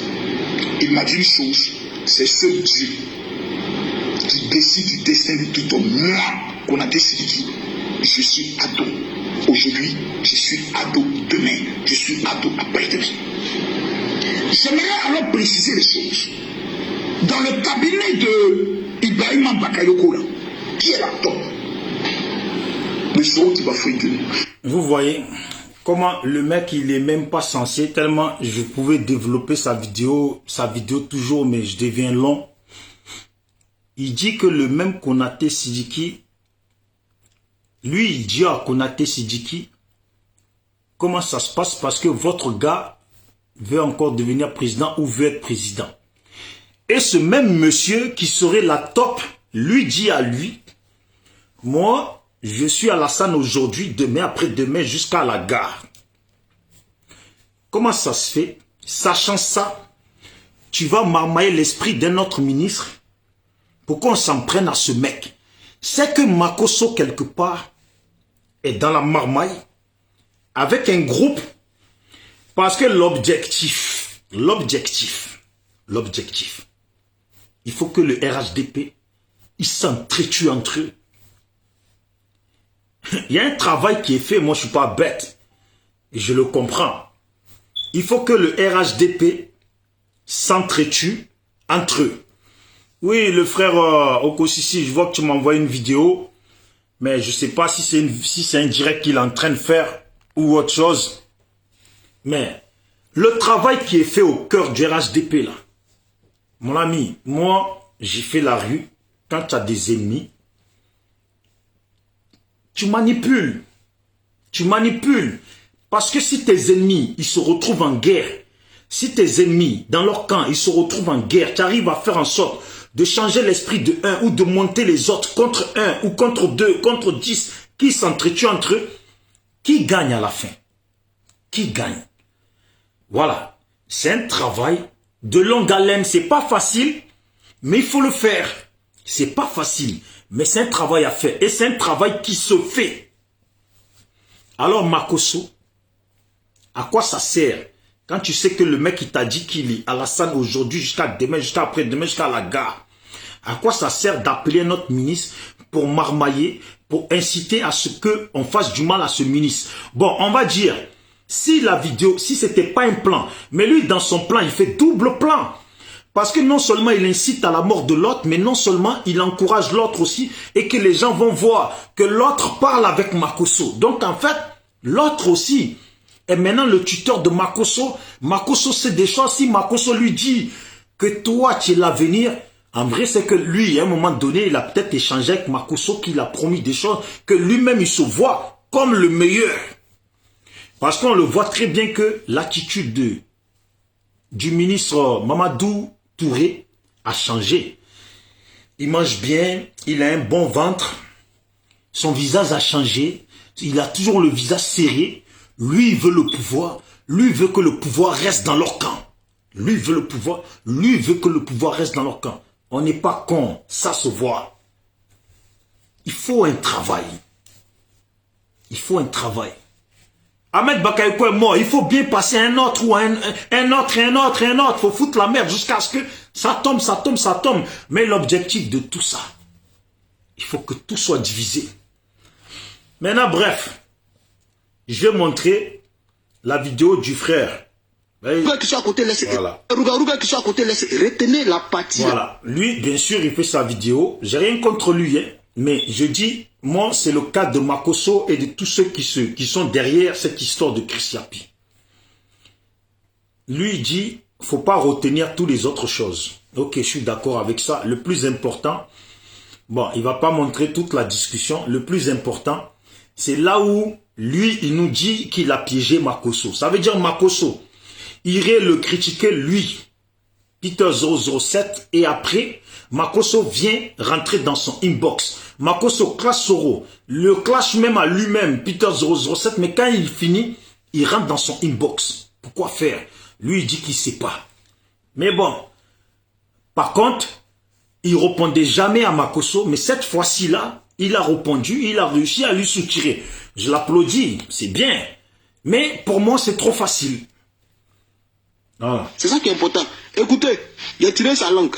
Speaker 2: Il m'a dit une chose, c'est seul Dieu qui décide du destin de tout homme. Moi, qu'on a décidé qui je suis ado. Aujourd'hui, je suis ado. Demain, je suis ado après-demain. J'aimerais alors préciser les choses. Dans le cabinet de Ibrahima Bakayoko, qui est la top? Le jour qui va fouiller.
Speaker 1: Vous voyez comment le mec, il est même pas censé, tellement je pouvais développer sa vidéo toujours, mais je deviens long. Il dit que le même Konaté Sidiki, lui, il dit à Konaté Sidiki, comment ça se passe parce que votre gars veut encore devenir président ou veut être président. Et ce même monsieur qui serait la top, lui dit à lui, moi, je suis à Lassane aujourd'hui, demain, après-demain, jusqu'à la gare. Comment ça se fait? Sachant ça, tu vas marmailler l'esprit d'un autre ministre pour qu'on s'en prenne à ce mec. C'est que Makosso, quelque part, est dans la marmaille avec un groupe parce que l'objectif, il faut que le RHDP, ils s'entretuent entre eux. Il y a un travail qui est fait, moi je ne suis pas bête, et je le comprends. Il faut que le RHDP s'entretue entre eux. Oui, le frère Okosisi, je vois que tu m'envoies une vidéo, mais je ne sais pas si c'est un direct qu'il est en train de faire ou autre chose. Mais le travail qui est fait au cœur du RHDP là, mon ami, moi j'ai fait la rue, quand tu as des ennemis, tu manipules. Parce que si tes ennemis, ils se retrouvent en guerre, si tes ennemis, dans leur camp, ils se retrouvent en guerre, tu arrives à faire en sorte de changer l'esprit de un ou de monter les autres contre un ou contre deux, contre 10, qui s'entretuent entre eux, qui gagne à la fin? Qui gagne? Voilà. C'est un travail de longue haleine. C'est pas facile, mais il faut le faire. C'est pas facile. Mais c'est un travail à faire. Et c'est un travail qui se fait. Alors, Makosso, à quoi ça sert quand tu sais que le mec il t'a dit qu'il est à Lassane aujourd'hui, jusqu'à demain, jusqu'à après-demain, jusqu'à la gare? À quoi ça sert d'appeler notre ministre pour marmailler, pour inciter à ce qu'on fasse du mal à ce ministre? Bon, on va dire, si la vidéo, si c'était pas un plan, mais lui, dans son plan, il fait double plan. Parce que non seulement il incite à la mort de l'autre, mais non seulement il encourage l'autre aussi et que les gens vont voir que l'autre parle avec Makosso. Donc en fait, l'autre aussi, Et maintenant, le tuteur de Makosso, Makosso sait des choses. Si Makosso lui dit que toi, tu es l'avenir, en vrai, c'est que lui, à un moment donné, il a peut-être échangé avec Makosso, qu'il a promis des choses, que lui-même, il se voit comme le meilleur. Parce qu'on le voit très bien que l'attitude du ministre Mamadou Touré a changé. Il mange bien, il a un bon ventre, son visage a changé, il a toujours le visage serré. Lui, il veut le pouvoir, lui il veut que le pouvoir reste dans leur camp. Lui veut le pouvoir, lui veut que le pouvoir reste dans leur camp. On n'est pas con, ça se voit. Il faut un travail. Il faut un travail. Ahmed Bakayoko est mort, il faut bien passer un autre ou un autre. Il faut foutre la merde jusqu'à ce que ça tombe. Mais l'objectif de tout ça, il faut que tout soit divisé. Maintenant, bref, je vais montrer la vidéo du frère.
Speaker 2: Ruga qui soit à côté, laissez.
Speaker 1: Voilà.
Speaker 2: Ruga qui soit à côté, laissez. Retenez la partie.
Speaker 1: Voilà. Lui, bien sûr, il fait sa vidéo. J'ai rien contre lui, hein. Mais je dis, moi, c'est le cas de Makosso et de tous ceux qui sont derrière cette histoire de Chris Yapi. Lui, il dit, faut pas retenir toutes les autres choses. Ok, je suis d'accord avec ça. Le plus important, bon, il va pas montrer toute la discussion. Le plus important, c'est là où lui, il nous dit qu'il a piégé Makosso. Ça veut dire Makosso irait le critiquer lui, Peter 007, et après, Makosso vient rentrer dans son inbox. Makosso clash Soro, le clash même à lui-même, Peter 007, mais quand il finit, il rentre dans son inbox. Pourquoi faire? Lui, il dit qu'il ne sait pas. Mais bon, par contre, il répondait jamais à Makosso, mais cette fois-ci là, il a répondu, il a réussi à lui soutirer. Je l'applaudis, c'est bien. Mais pour moi, c'est trop facile. Voilà.
Speaker 2: C'est ça qui est important. Écoutez, il a tiré sa langue.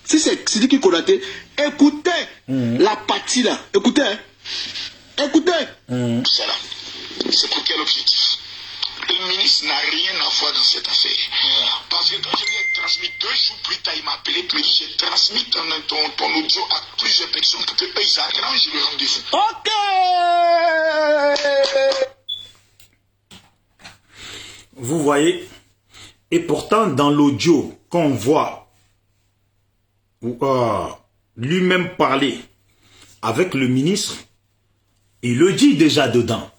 Speaker 2: Si c'est Sidiki Konaté, écoutez la partie là. Écoutez. Écoutez.
Speaker 4: C'est là. C'est pour quel objectif? Le ministre n'a rien à voir dans cette affaire. Parce que quand je lui ai transmis 2 jours plus tard, il m'a appelé, il me dit j'ai transmis ton audio à plusieurs personnes pour que eux ils arrangent le rendez-vous.
Speaker 2: Ok.
Speaker 1: Vous voyez? Et pourtant, dans l'audio qu'on voit lui-même parler avec le ministre, il le dit déjà dedans,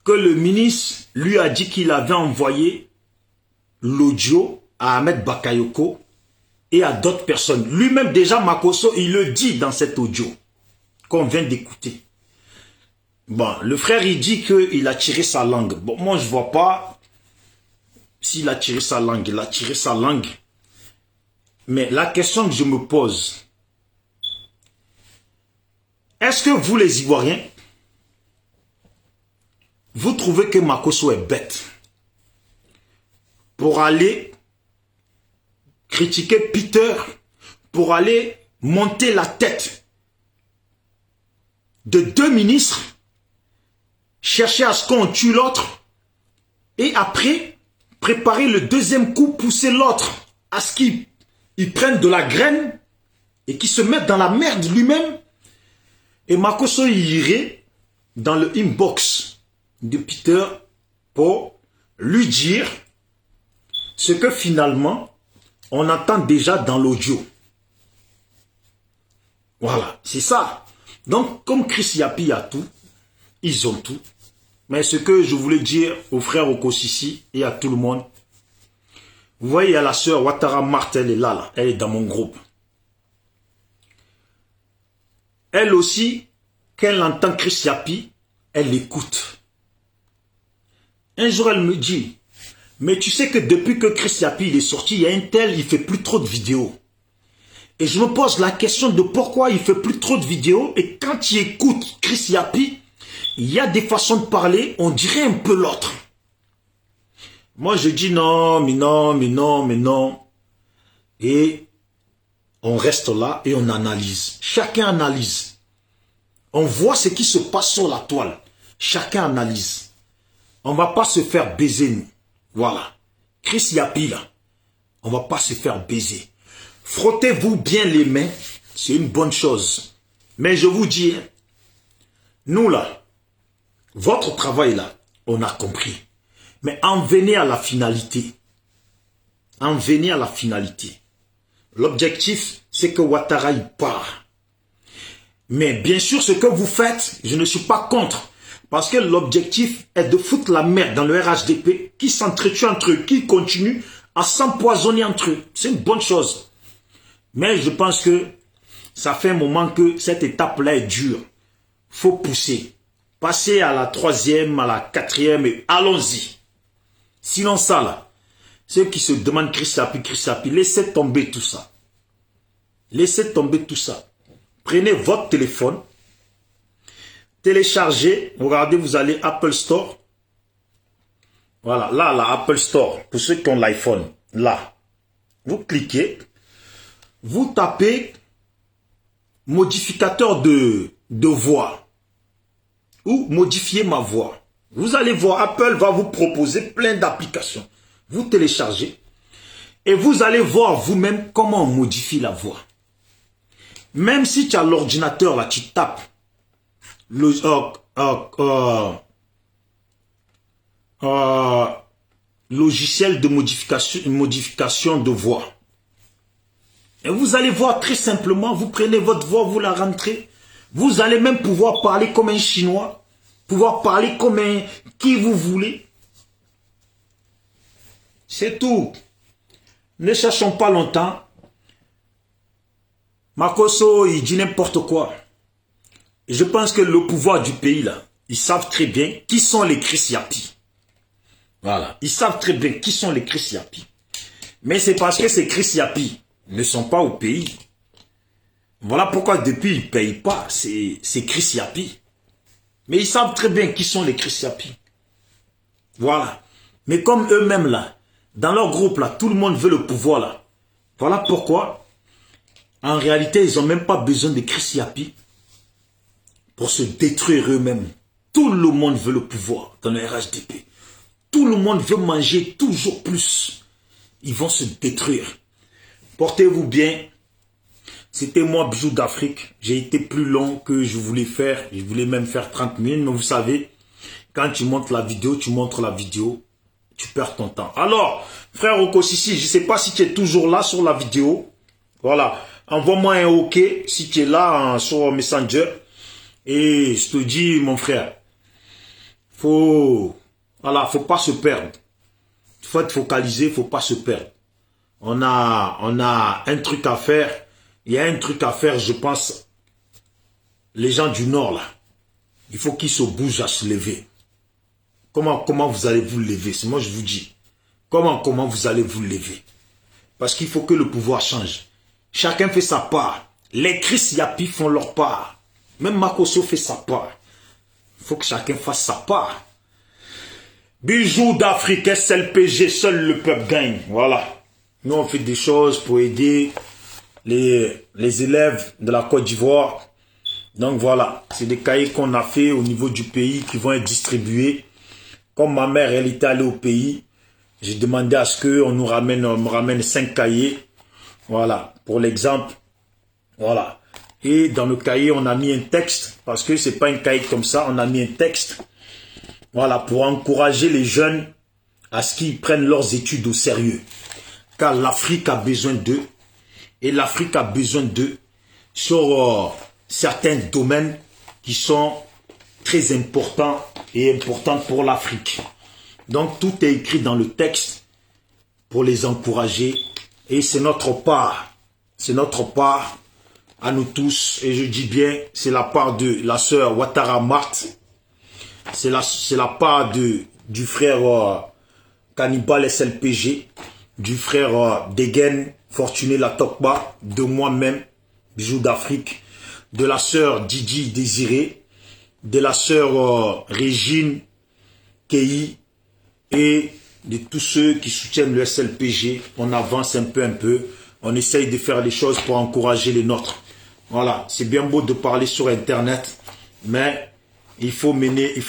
Speaker 1: que le ministre lui a dit qu'il avait envoyé l'audio à Ahmed Bakayoko et à d'autres personnes. Lui-même déjà, Makosso, il le dit dans cet audio qu'on vient d'écouter. Bon, le frère, il dit qu'il a tiré sa langue. Bon, moi, je ne vois pas s'il a tiré sa langue. Il a tiré sa langue. Mais la question que je me pose, est-ce que vous, les Ivoiriens, vous trouvez que Makosso est bête pour aller critiquer Peter, pour aller monter la tête de 2 ministres, chercher à ce qu'on tue l'autre, et après, préparer le deuxième coup, pousser l'autre à ce qu'il prenne de la graine et qu'il se mette dans la merde lui-même. Et Makosso irait dans le inbox de Peter pour lui dire ce que finalement on entend déjà dans l'audio. Voilà, c'est ça. Donc, comme Chris Yapi a tout, ils ont tout. Mais ce que je voulais dire aux frères Okosisi et à tout le monde, vous voyez, il y a la sœur Ouattara Marthe, elle est là, elle est dans mon groupe. Elle aussi, quand elle entend Chris Yapi, elle l'écoute. Un jour, elle me dit, mais tu sais que depuis que Chris Yapi il est sorti, il y a un tel, il fait plus trop de vidéos. Et je me pose la question de pourquoi il fait plus trop de vidéos. Et quand tu écoutes Chris Yapi, il y a des façons de parler, on dirait un peu l'autre. Moi, je dis non, mais non, mais non, mais non. Et on reste là et on analyse. Chacun analyse. On voit ce qui se passe sur la toile. Chacun analyse. On ne va pas se faire baiser, nous. Voilà. Chris Yapi, là, on ne va pas se faire baiser. Frottez-vous bien les mains, c'est une bonne chose. Mais je vous dis, nous là, votre travail là, on a compris. Mais en venez à la finalité. En venez à la finalité. L'objectif, c'est que Ouattara y part. Mais bien sûr, ce que vous faites, je ne suis pas contre. Parce que l'objectif est de foutre la merde dans le RHDP qui s'entretue entre eux, qui continue à s'empoisonner entre eux. C'est une bonne chose. Mais je pense que ça fait un moment que cette étape-là est dure. Faut pousser. Passer à la 3e, à la 4e et allons-y. Sinon ça là, ceux qui se demandent Chris Yapi, laissez tomber tout ça. Laissez tomber tout ça. Prenez votre téléphone, téléchargez, regardez, vous allez Apple Store. Voilà, là, la Apple Store, pour ceux qui ont l'iPhone, là. Vous cliquez, vous tapez modificateur de voix ou modifier ma voix. Vous allez voir, Apple va vous proposer plein d'applications. Vous téléchargez et vous allez voir vous-même comment on modifie la voix. Même si tu as l'ordinateur là, tu tapes le logiciel de modification de voix. Et vous allez voir très simplement, vous prenez votre voix, vous la rentrez. Vous allez même pouvoir parler comme un Chinois, pouvoir parler comme un qui vous voulez. C'est tout. Ne cherchons pas longtemps. Makosso, il dit n'importe quoi. Et je pense que le pouvoir du pays, là, ils savent très bien qui sont les Chris Yapi. Voilà. Ils savent très bien qui sont les Chris Yapi. Mais c'est parce que ces Chris Yapi ne sont pas au pays. Voilà pourquoi depuis, ils ne payent pas ces Chris Yapi. Mais ils savent très bien qui sont les Chris Yapi. Voilà. Mais comme eux-mêmes, là, dans leur groupe, là, tout le monde veut le pouvoir, là. Voilà pourquoi, en réalité, ils n'ont même pas besoin de Chris Yapi pour se détruire eux-mêmes. Tout le monde veut le pouvoir dans le RHDP. Tout le monde veut manger toujours plus. Ils vont se détruire. Portez-vous bien. C'était moi, Bijou d'Afrique. J'ai été plus long que je voulais faire. Je voulais même faire 30 minutes. Mais vous savez, quand tu montres la vidéo, tu montres la vidéo. Tu perds ton temps. Alors, frère Okosisi, je ne sais pas si tu es toujours là sur la vidéo. Voilà. Envoie-moi un OK si tu es là sur Messenger. Et je te dis, mon frère, faut pas se perdre. Il faut être focalisé, faut pas se perdre. On a un truc à faire. Il y a un truc à faire, je pense. Les gens du Nord, là, il faut qu'ils se bougent à se lever. Comment vous allez vous lever? C'est moi je vous dis. Comment vous allez vous lever? Parce qu'il faut que le pouvoir change. Chacun fait sa part. Les Chris Yapi font leur part. Même Makosso fait sa part. Il faut que chacun fasse sa part. Bijou d'Afrique, SLPG, seul le peuple gagne. Voilà. Nous, on fait des choses pour aider les élèves de la Côte d'Ivoire. Donc voilà, c'est des cahiers qu'on a fait au niveau du pays qui vont être distribués. Comme ma mère, elle était allée au pays, j'ai demandé à ce qu'on me ramène 5 cahiers. Voilà, pour l'exemple. Voilà. Et dans le cahier, on a mis un texte, parce que c'est pas un cahier comme ça, on a mis un texte. Voilà, pour encourager les jeunes à ce qu'ils prennent leurs études au sérieux. Car l'Afrique a besoin d'eux. Et l'Afrique a besoin d'eux sur certains domaines qui sont très importants et importants pour l'Afrique. Donc tout est écrit dans le texte pour les encourager. Et c'est notre part. C'est notre part à nous tous. Et je dis bien, c'est la part de la sœur Ouattara Marthe. C'est la part du frère Cannibal SLPG, du frère Degen, Fortuné Latokba, de moi-même, Bijou d'Afrique, de la sœur Didi Désiré, de la sœur Régine Kei et de tous ceux qui soutiennent le SLPG. On avance un peu, on essaye de faire les choses pour encourager les nôtres. Voilà, c'est bien beau de parler sur Internet, mais il faut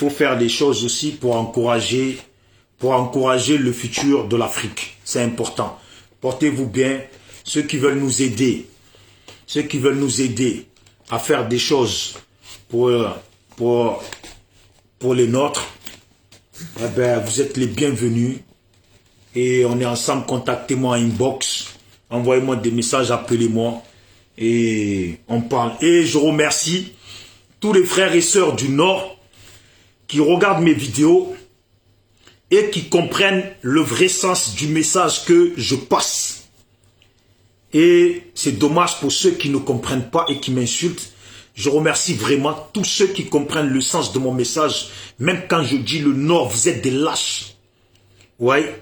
Speaker 1: faire des choses aussi pour encourager le futur de l'Afrique. C'est important. Portez-vous bien. Ceux qui veulent nous aider à faire des choses pour les nôtres, eh ben, vous êtes les bienvenus. Et on est ensemble, contactez-moi en inbox. Envoyez-moi des messages, appelez-moi. Et on parle. Et je remercie tous les frères et sœurs du Nord qui regardent mes vidéos et qui comprennent le vrai sens du message que je passe. Et c'est dommage pour ceux qui ne comprennent pas et qui m'insultent. Je remercie vraiment tous ceux qui comprennent le sens de mon message. Même quand je dis le Nord, vous êtes des lâches. Ouais.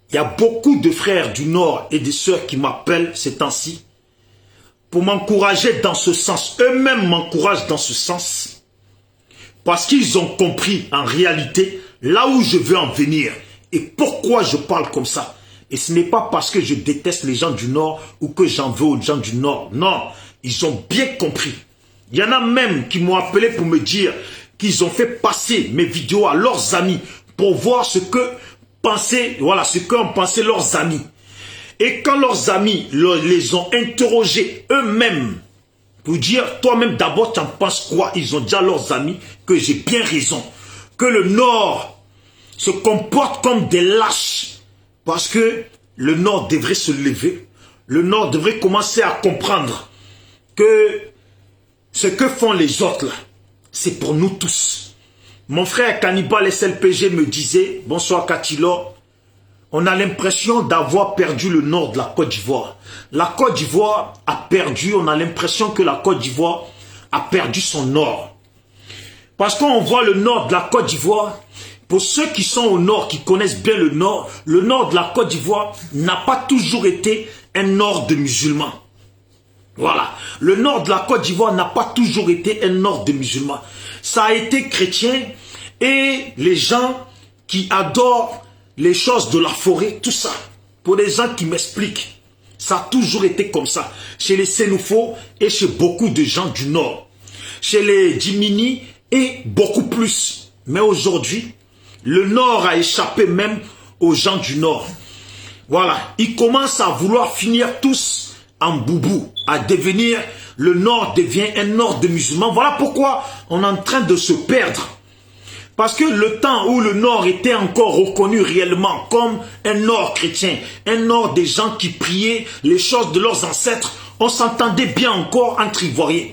Speaker 1: Il y a beaucoup de frères du Nord et des sœurs qui m'appellent ces temps-ci pour m'encourager dans ce sens. Eux-mêmes m'encouragent dans ce sens. Parce qu'ils ont compris en réalité là où je veux en venir et pourquoi je parle comme ça. Et ce n'est pas parce que je déteste les gens du Nord ou que j'en veux aux gens du Nord. Non, ils ont bien compris. Il y en a même qui m'ont appelé pour me dire qu'ils ont fait passer mes vidéos à leurs amis pour voir ce que pensaient, voilà, ce qu'ont pensé leurs amis. Et quand leurs amis les ont interrogés eux-mêmes pour dire, toi-même d'abord, tu en penses quoi? Ils ont dit à leurs amis que j'ai bien raison. Que le Nord se comporte comme des lâches. Parce que le Nord devrait se lever. Le Nord devrait commencer à comprendre que ce que font les autres là, c'est pour nous tous. Mon frère Cannibal SLPG me disait, bonsoir Katilo, on a l'impression d'avoir perdu le nord de la Côte d'Ivoire. La Côte d'Ivoire a perdu, on a l'impression que la Côte d'Ivoire a perdu son nord. Parce qu'on voit le nord de la Côte d'Ivoire, pour ceux qui sont au nord, qui connaissent bien le nord de la Côte d'Ivoire n'a pas toujours été un nord de musulmans. Voilà, le nord de la Côte d'Ivoire n'a pas toujours été un nord de musulmans. Ça a été chrétien et les gens qui adorent les choses de la forêt, tout ça. Pour les gens qui m'expliquent, ça a toujours été comme ça. Chez les Sénoufos et chez beaucoup de gens du nord. Chez les Djimini et beaucoup plus. Mais aujourd'hui, le nord a échappé même aux gens du nord. Voilà, ils commencent à vouloir finir tous en boubou, à devenir, le nord devient un nord de musulmans. Voilà pourquoi on est en train de se perdre. Parce que le temps où le nord était encore reconnu réellement comme un nord chrétien, un nord des gens qui priaient les choses de leurs ancêtres, on s'entendait bien encore entre Ivoiriens.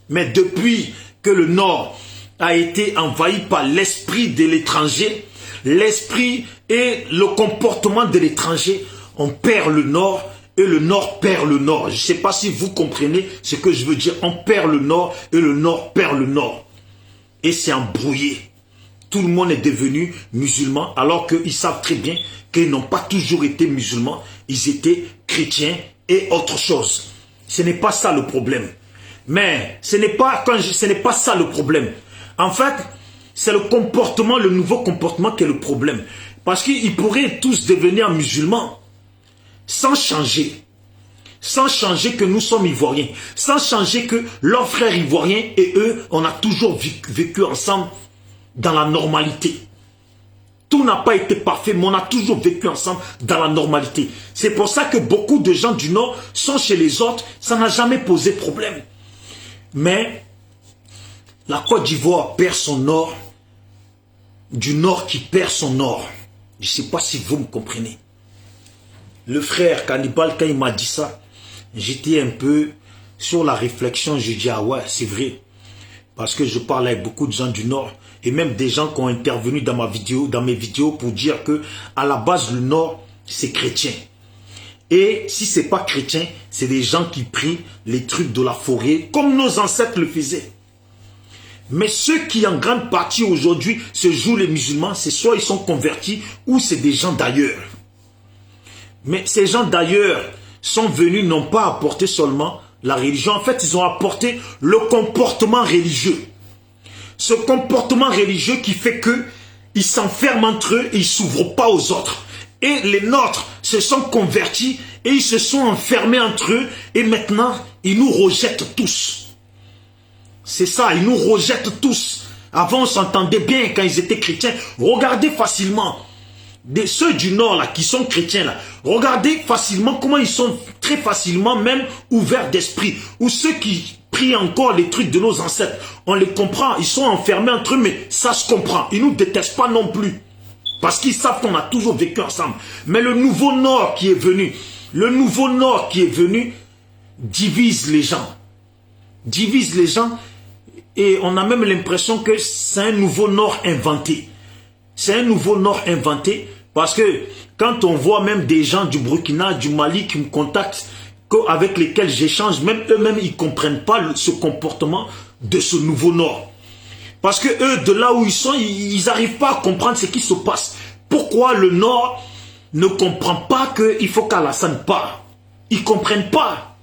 Speaker 1: Mais depuis que le nord a été envahi par l'esprit de l'étranger, l'esprit et le comportement de l'étranger, on perd le nord. Et le nord perd le nord. Je ne sais pas si vous comprenez ce que je veux dire. On perd le nord et le nord perd le nord. Et c'est embrouillé. Tout le monde est devenu musulman alors qu'ils savent très bien qu'ils n'ont pas toujours été musulmans. Ils étaient chrétiens et autre chose. Ce n'est pas ça le problème. Mais ce n'est pas ça le problème. En fait, c'est le comportement, le nouveau comportement qui est le problème. Parce qu'ils pourraient tous devenir musulmans. Sans changer que nous sommes Ivoiriens, sans changer que leurs frères Ivoiriens et eux, on a toujours vécu ensemble dans la normalité. Tout n'a pas été parfait, mais on a toujours vécu ensemble dans la normalité. C'est pour ça que beaucoup de gens du Nord sont chez les autres, ça n'a jamais posé problème. Mais la Côte d'Ivoire perd son nord, du Nord qui perd son nord. Je ne sais pas si vous me comprenez. Le frère Cannibal, quand il m'a dit ça, j'étais un peu sur la réflexion. Je dis, ah ouais, c'est vrai. Parce que je parle avec beaucoup de gens du Nord et même des gens qui ont intervenu dans mes vidéos pour dire que à la base, le Nord, c'est chrétien. Et si ce n'est pas chrétien, c'est des gens qui prient les trucs de la forêt comme nos ancêtres le faisaient. Mais ceux qui en grande partie aujourd'hui se jouent les musulmans, c'est soit ils sont convertis ou c'est des gens d'ailleurs. Mais ces gens d'ailleurs sont venus non pas apporter seulement la religion. En fait, ils ont apporté le comportement religieux. Ce comportement religieux qui fait qu'ils s'enferment entre eux et ils ne s'ouvrent pas aux autres. Et les nôtres se sont convertis et ils se sont enfermés entre eux. Et maintenant, ils nous rejettent tous. C'est ça, ils nous rejettent tous. Avant, on s'entendait bien quand ils étaient chrétiens. Regardez facilement. Ceux du Nord là, qui sont chrétiens là, regardez facilement comment ils sont très facilement même ouverts d'esprit. Ou ceux qui prient encore les trucs de nos ancêtres, on les comprend, ils sont enfermés entre eux, mais ça se comprend. Ils ne nous détestent pas non plus. Parce qu'ils savent qu'on a toujours vécu ensemble. Mais le nouveau Nord qui est venu, divise les gens. Divise les gens. Et on a même l'impression que c'est un nouveau Nord inventé. C'est un nouveau Nord inventé. Parce que quand on voit même des gens du Burkina, du Mali qui me contactent, avec lesquels j'échange, même eux-mêmes, ils ne comprennent pas ce comportement de ce nouveau Nord. Parce que eux, de là où ils sont, ils n'arrivent pas à comprendre ce qui se passe. Pourquoi le Nord ne comprend pas qu'il faut qu'Alassane parte? Ils ne comprennent pas.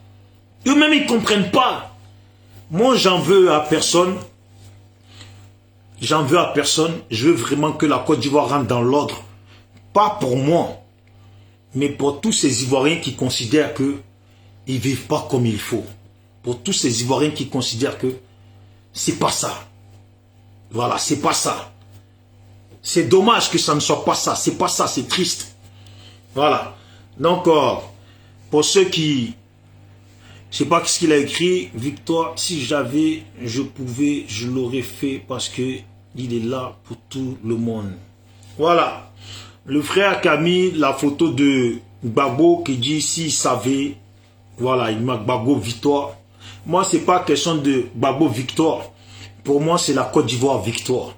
Speaker 1: Eux-mêmes, ils ne comprennent pas. Moi, j'en veux à personne. J'en veux à personne. Je veux vraiment que la Côte d'Ivoire rentre dans l'ordre. Pas pour moi, mais pour tous ces Ivoiriens qui considèrent qu'ils ne vivent pas comme il faut. Pour tous ces Ivoiriens qui considèrent que c'est pas ça. Voilà, c'est pas ça. C'est dommage que ça ne soit pas ça. C'est pas ça, c'est triste. Voilà. Donc, pour ceux qui... Je sais pas ce qu'il a écrit. Victoire, si j'avais, je pouvais, je l'aurais fait parce que il est là pour tout le monde. Voilà. Le frère qui a mis la photo de Gbagbo qui dit s'il savait, voilà, il m'a Gbagbo victoire. Moi, c'est pas question de Gbagbo victoire. Pour moi, c'est la Côte d'Ivoire victoire.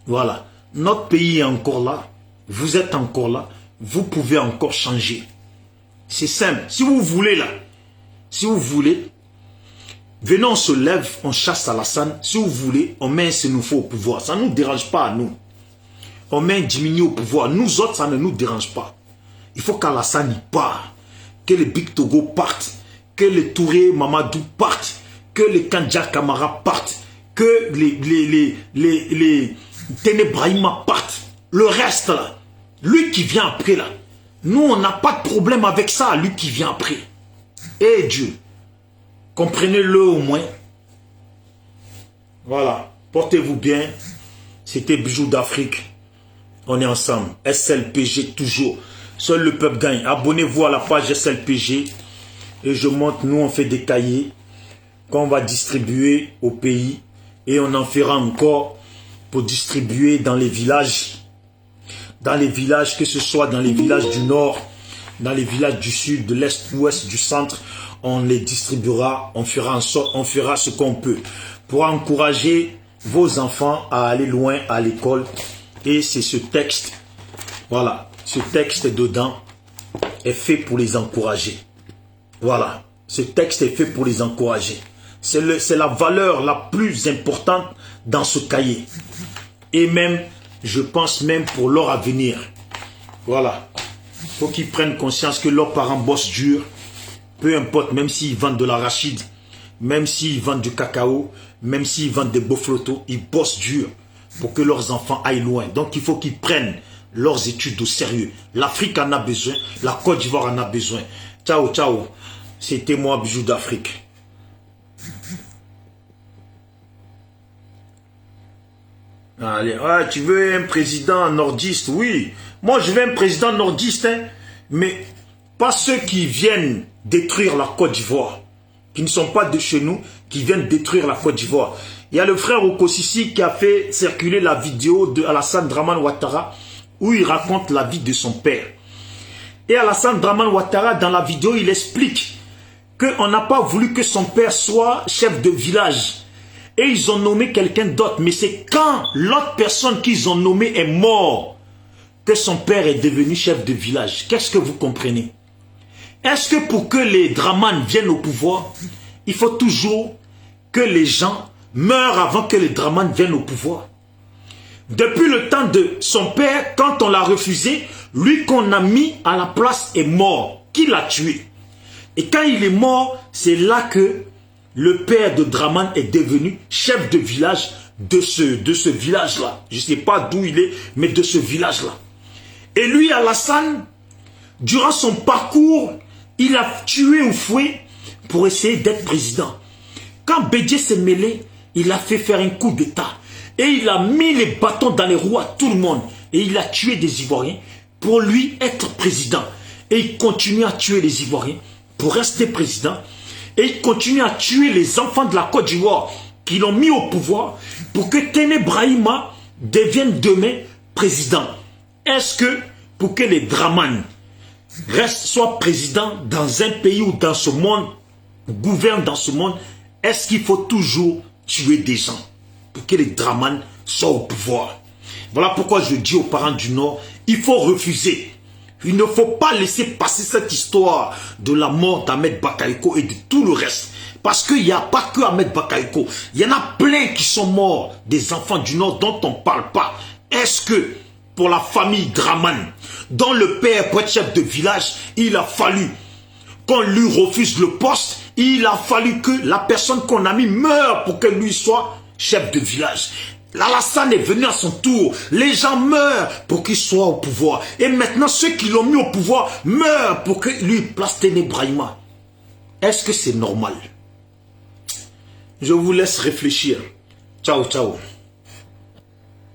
Speaker 1: Voilà. Notre pays est encore là. Vous êtes encore là. Vous pouvez encore changer. C'est simple. Si vous voulez là, si vous voulez, venez, on se lève, on chasse Alassane. Si vous voulez, on met un Sénoufo au pouvoir. Ça ne nous dérange pas à nous. On met un Djimini au pouvoir. Nous autres, ça ne nous dérange pas. Il faut qu'Alassane y parte. Que les Big Togo partent. Que les Touré Mamadou partent. Que les Kandja Kamara partent. Que les Ténébrahima partent. Le reste là, lui qui vient après là, nous on n'a pas de problème avec ça, lui qui vient après. Eh Dieu, comprenez-le au moins. Voilà, portez-vous bien. C'était Bijoux d'Afrique. On est ensemble. SLPG toujours. Seul le peuple gagne. Abonnez-vous à la page SLPG. Et je montre, nous on fait des cahiers qu'on va distribuer au pays. Et on en fera encore pour distribuer dans les villages. Dans les villages, que ce soit dans les villages du nord, dans les villages du sud, de l'est, ouest, du centre. On les distribuera, on fera en sorte, on fera ce qu'on peut. Pour encourager vos enfants à aller loin à l'école. Et c'est ce texte, voilà, ce texte dedans est fait pour les encourager. Voilà, ce texte est fait pour les encourager. C'est la valeur la plus importante dans ce cahier. Et même, je pense même pour leur avenir. Voilà, il faut qu'ils prennent conscience que leurs parents bossent dur. Peu importe, même s'ils vendent de l'arachide, même s'ils vendent du cacao, même s'ils vendent des boflotos, ils bossent dur pour que leurs enfants aillent loin. Donc il faut qu'ils prennent leurs études au sérieux. L'Afrique en a besoin, la Côte d'Ivoire en a besoin. Ciao, ciao. C'était moi, Bijoux d'Afrique. Allez, ouais, tu veux un président nordiste? Oui. Moi, je veux un président nordiste, hein, mais pas ceux qui viennent détruire la Côte d'Ivoire, qui ne sont pas de chez nous, qui viennent détruire la Côte d'Ivoire. Il y a le frère Okosisi qui a fait circuler la vidéo de Alassane Dramane Ouattara où il raconte la vie de son père. Et Alassane Dramane Ouattara, dans la vidéo, il explique qu'on n'a pas voulu que son père soit chef de village. Et ils ont nommé quelqu'un d'autre. Mais c'est quand l'autre personne qu'ils ont nommé est mort que son père est devenu chef de village. Qu'est-ce que vous comprenez? Est-ce que pour que les Dramane viennent au pouvoir, il faut toujours que les gens meurent avant que les Dramane viennent au pouvoir? Depuis le temps de son père, quand on l'a refusé, lui qu'on a mis à la place est mort. Qui l'a tué? Et quand il est mort, c'est là que le père de Dramane est devenu chef de village de ce village-là. Je ne sais pas d'où il est, mais de ce village-là. Et lui, Alassane, durant son parcours, il a tué au fouet pour essayer d'être président. Quand Bédié s'est mêlé, il a fait faire un coup d'État. Et il a mis les bâtons dans les roues à tout le monde. Et il a tué des Ivoiriens pour lui être président. Et il continue à tuer les Ivoiriens pour rester président. Et il continue à tuer les enfants de la Côte d'Ivoire qui l'ont mis au pouvoir pour que Ténébrahima devienne demain président. Est-ce que pour que les Dramane soient présidents dans un pays ou dans ce monde, gouvernent dans ce monde, est-ce qu'il faut toujours tuer des gens pour que les Dramane soient au pouvoir? Voilà pourquoi je dis aux parents du Nord, il faut refuser. Il ne faut pas laisser passer cette histoire de la mort d'Ahmed Bakayoko et de tout le reste. Parce qu'il n'y a pas que Ahmed Bakayoko. Il y en a plein qui sont morts, des enfants du Nord dont on ne parle pas. Est-ce que pour la famille Dramane, dont le père pour être chef de village, il a fallu qu'on lui refuse le poste, il a fallu que la personne qu'on a mis meure pour que lui soit chef de village. L'Alassane est venu à son tour. Les gens meurent pour qu'il soit au pouvoir. Et maintenant, ceux qui l'ont mis au pouvoir meurent pour que lui place Ténébrahima. Est-ce que c'est normal? Je vous laisse réfléchir. Ciao, ciao.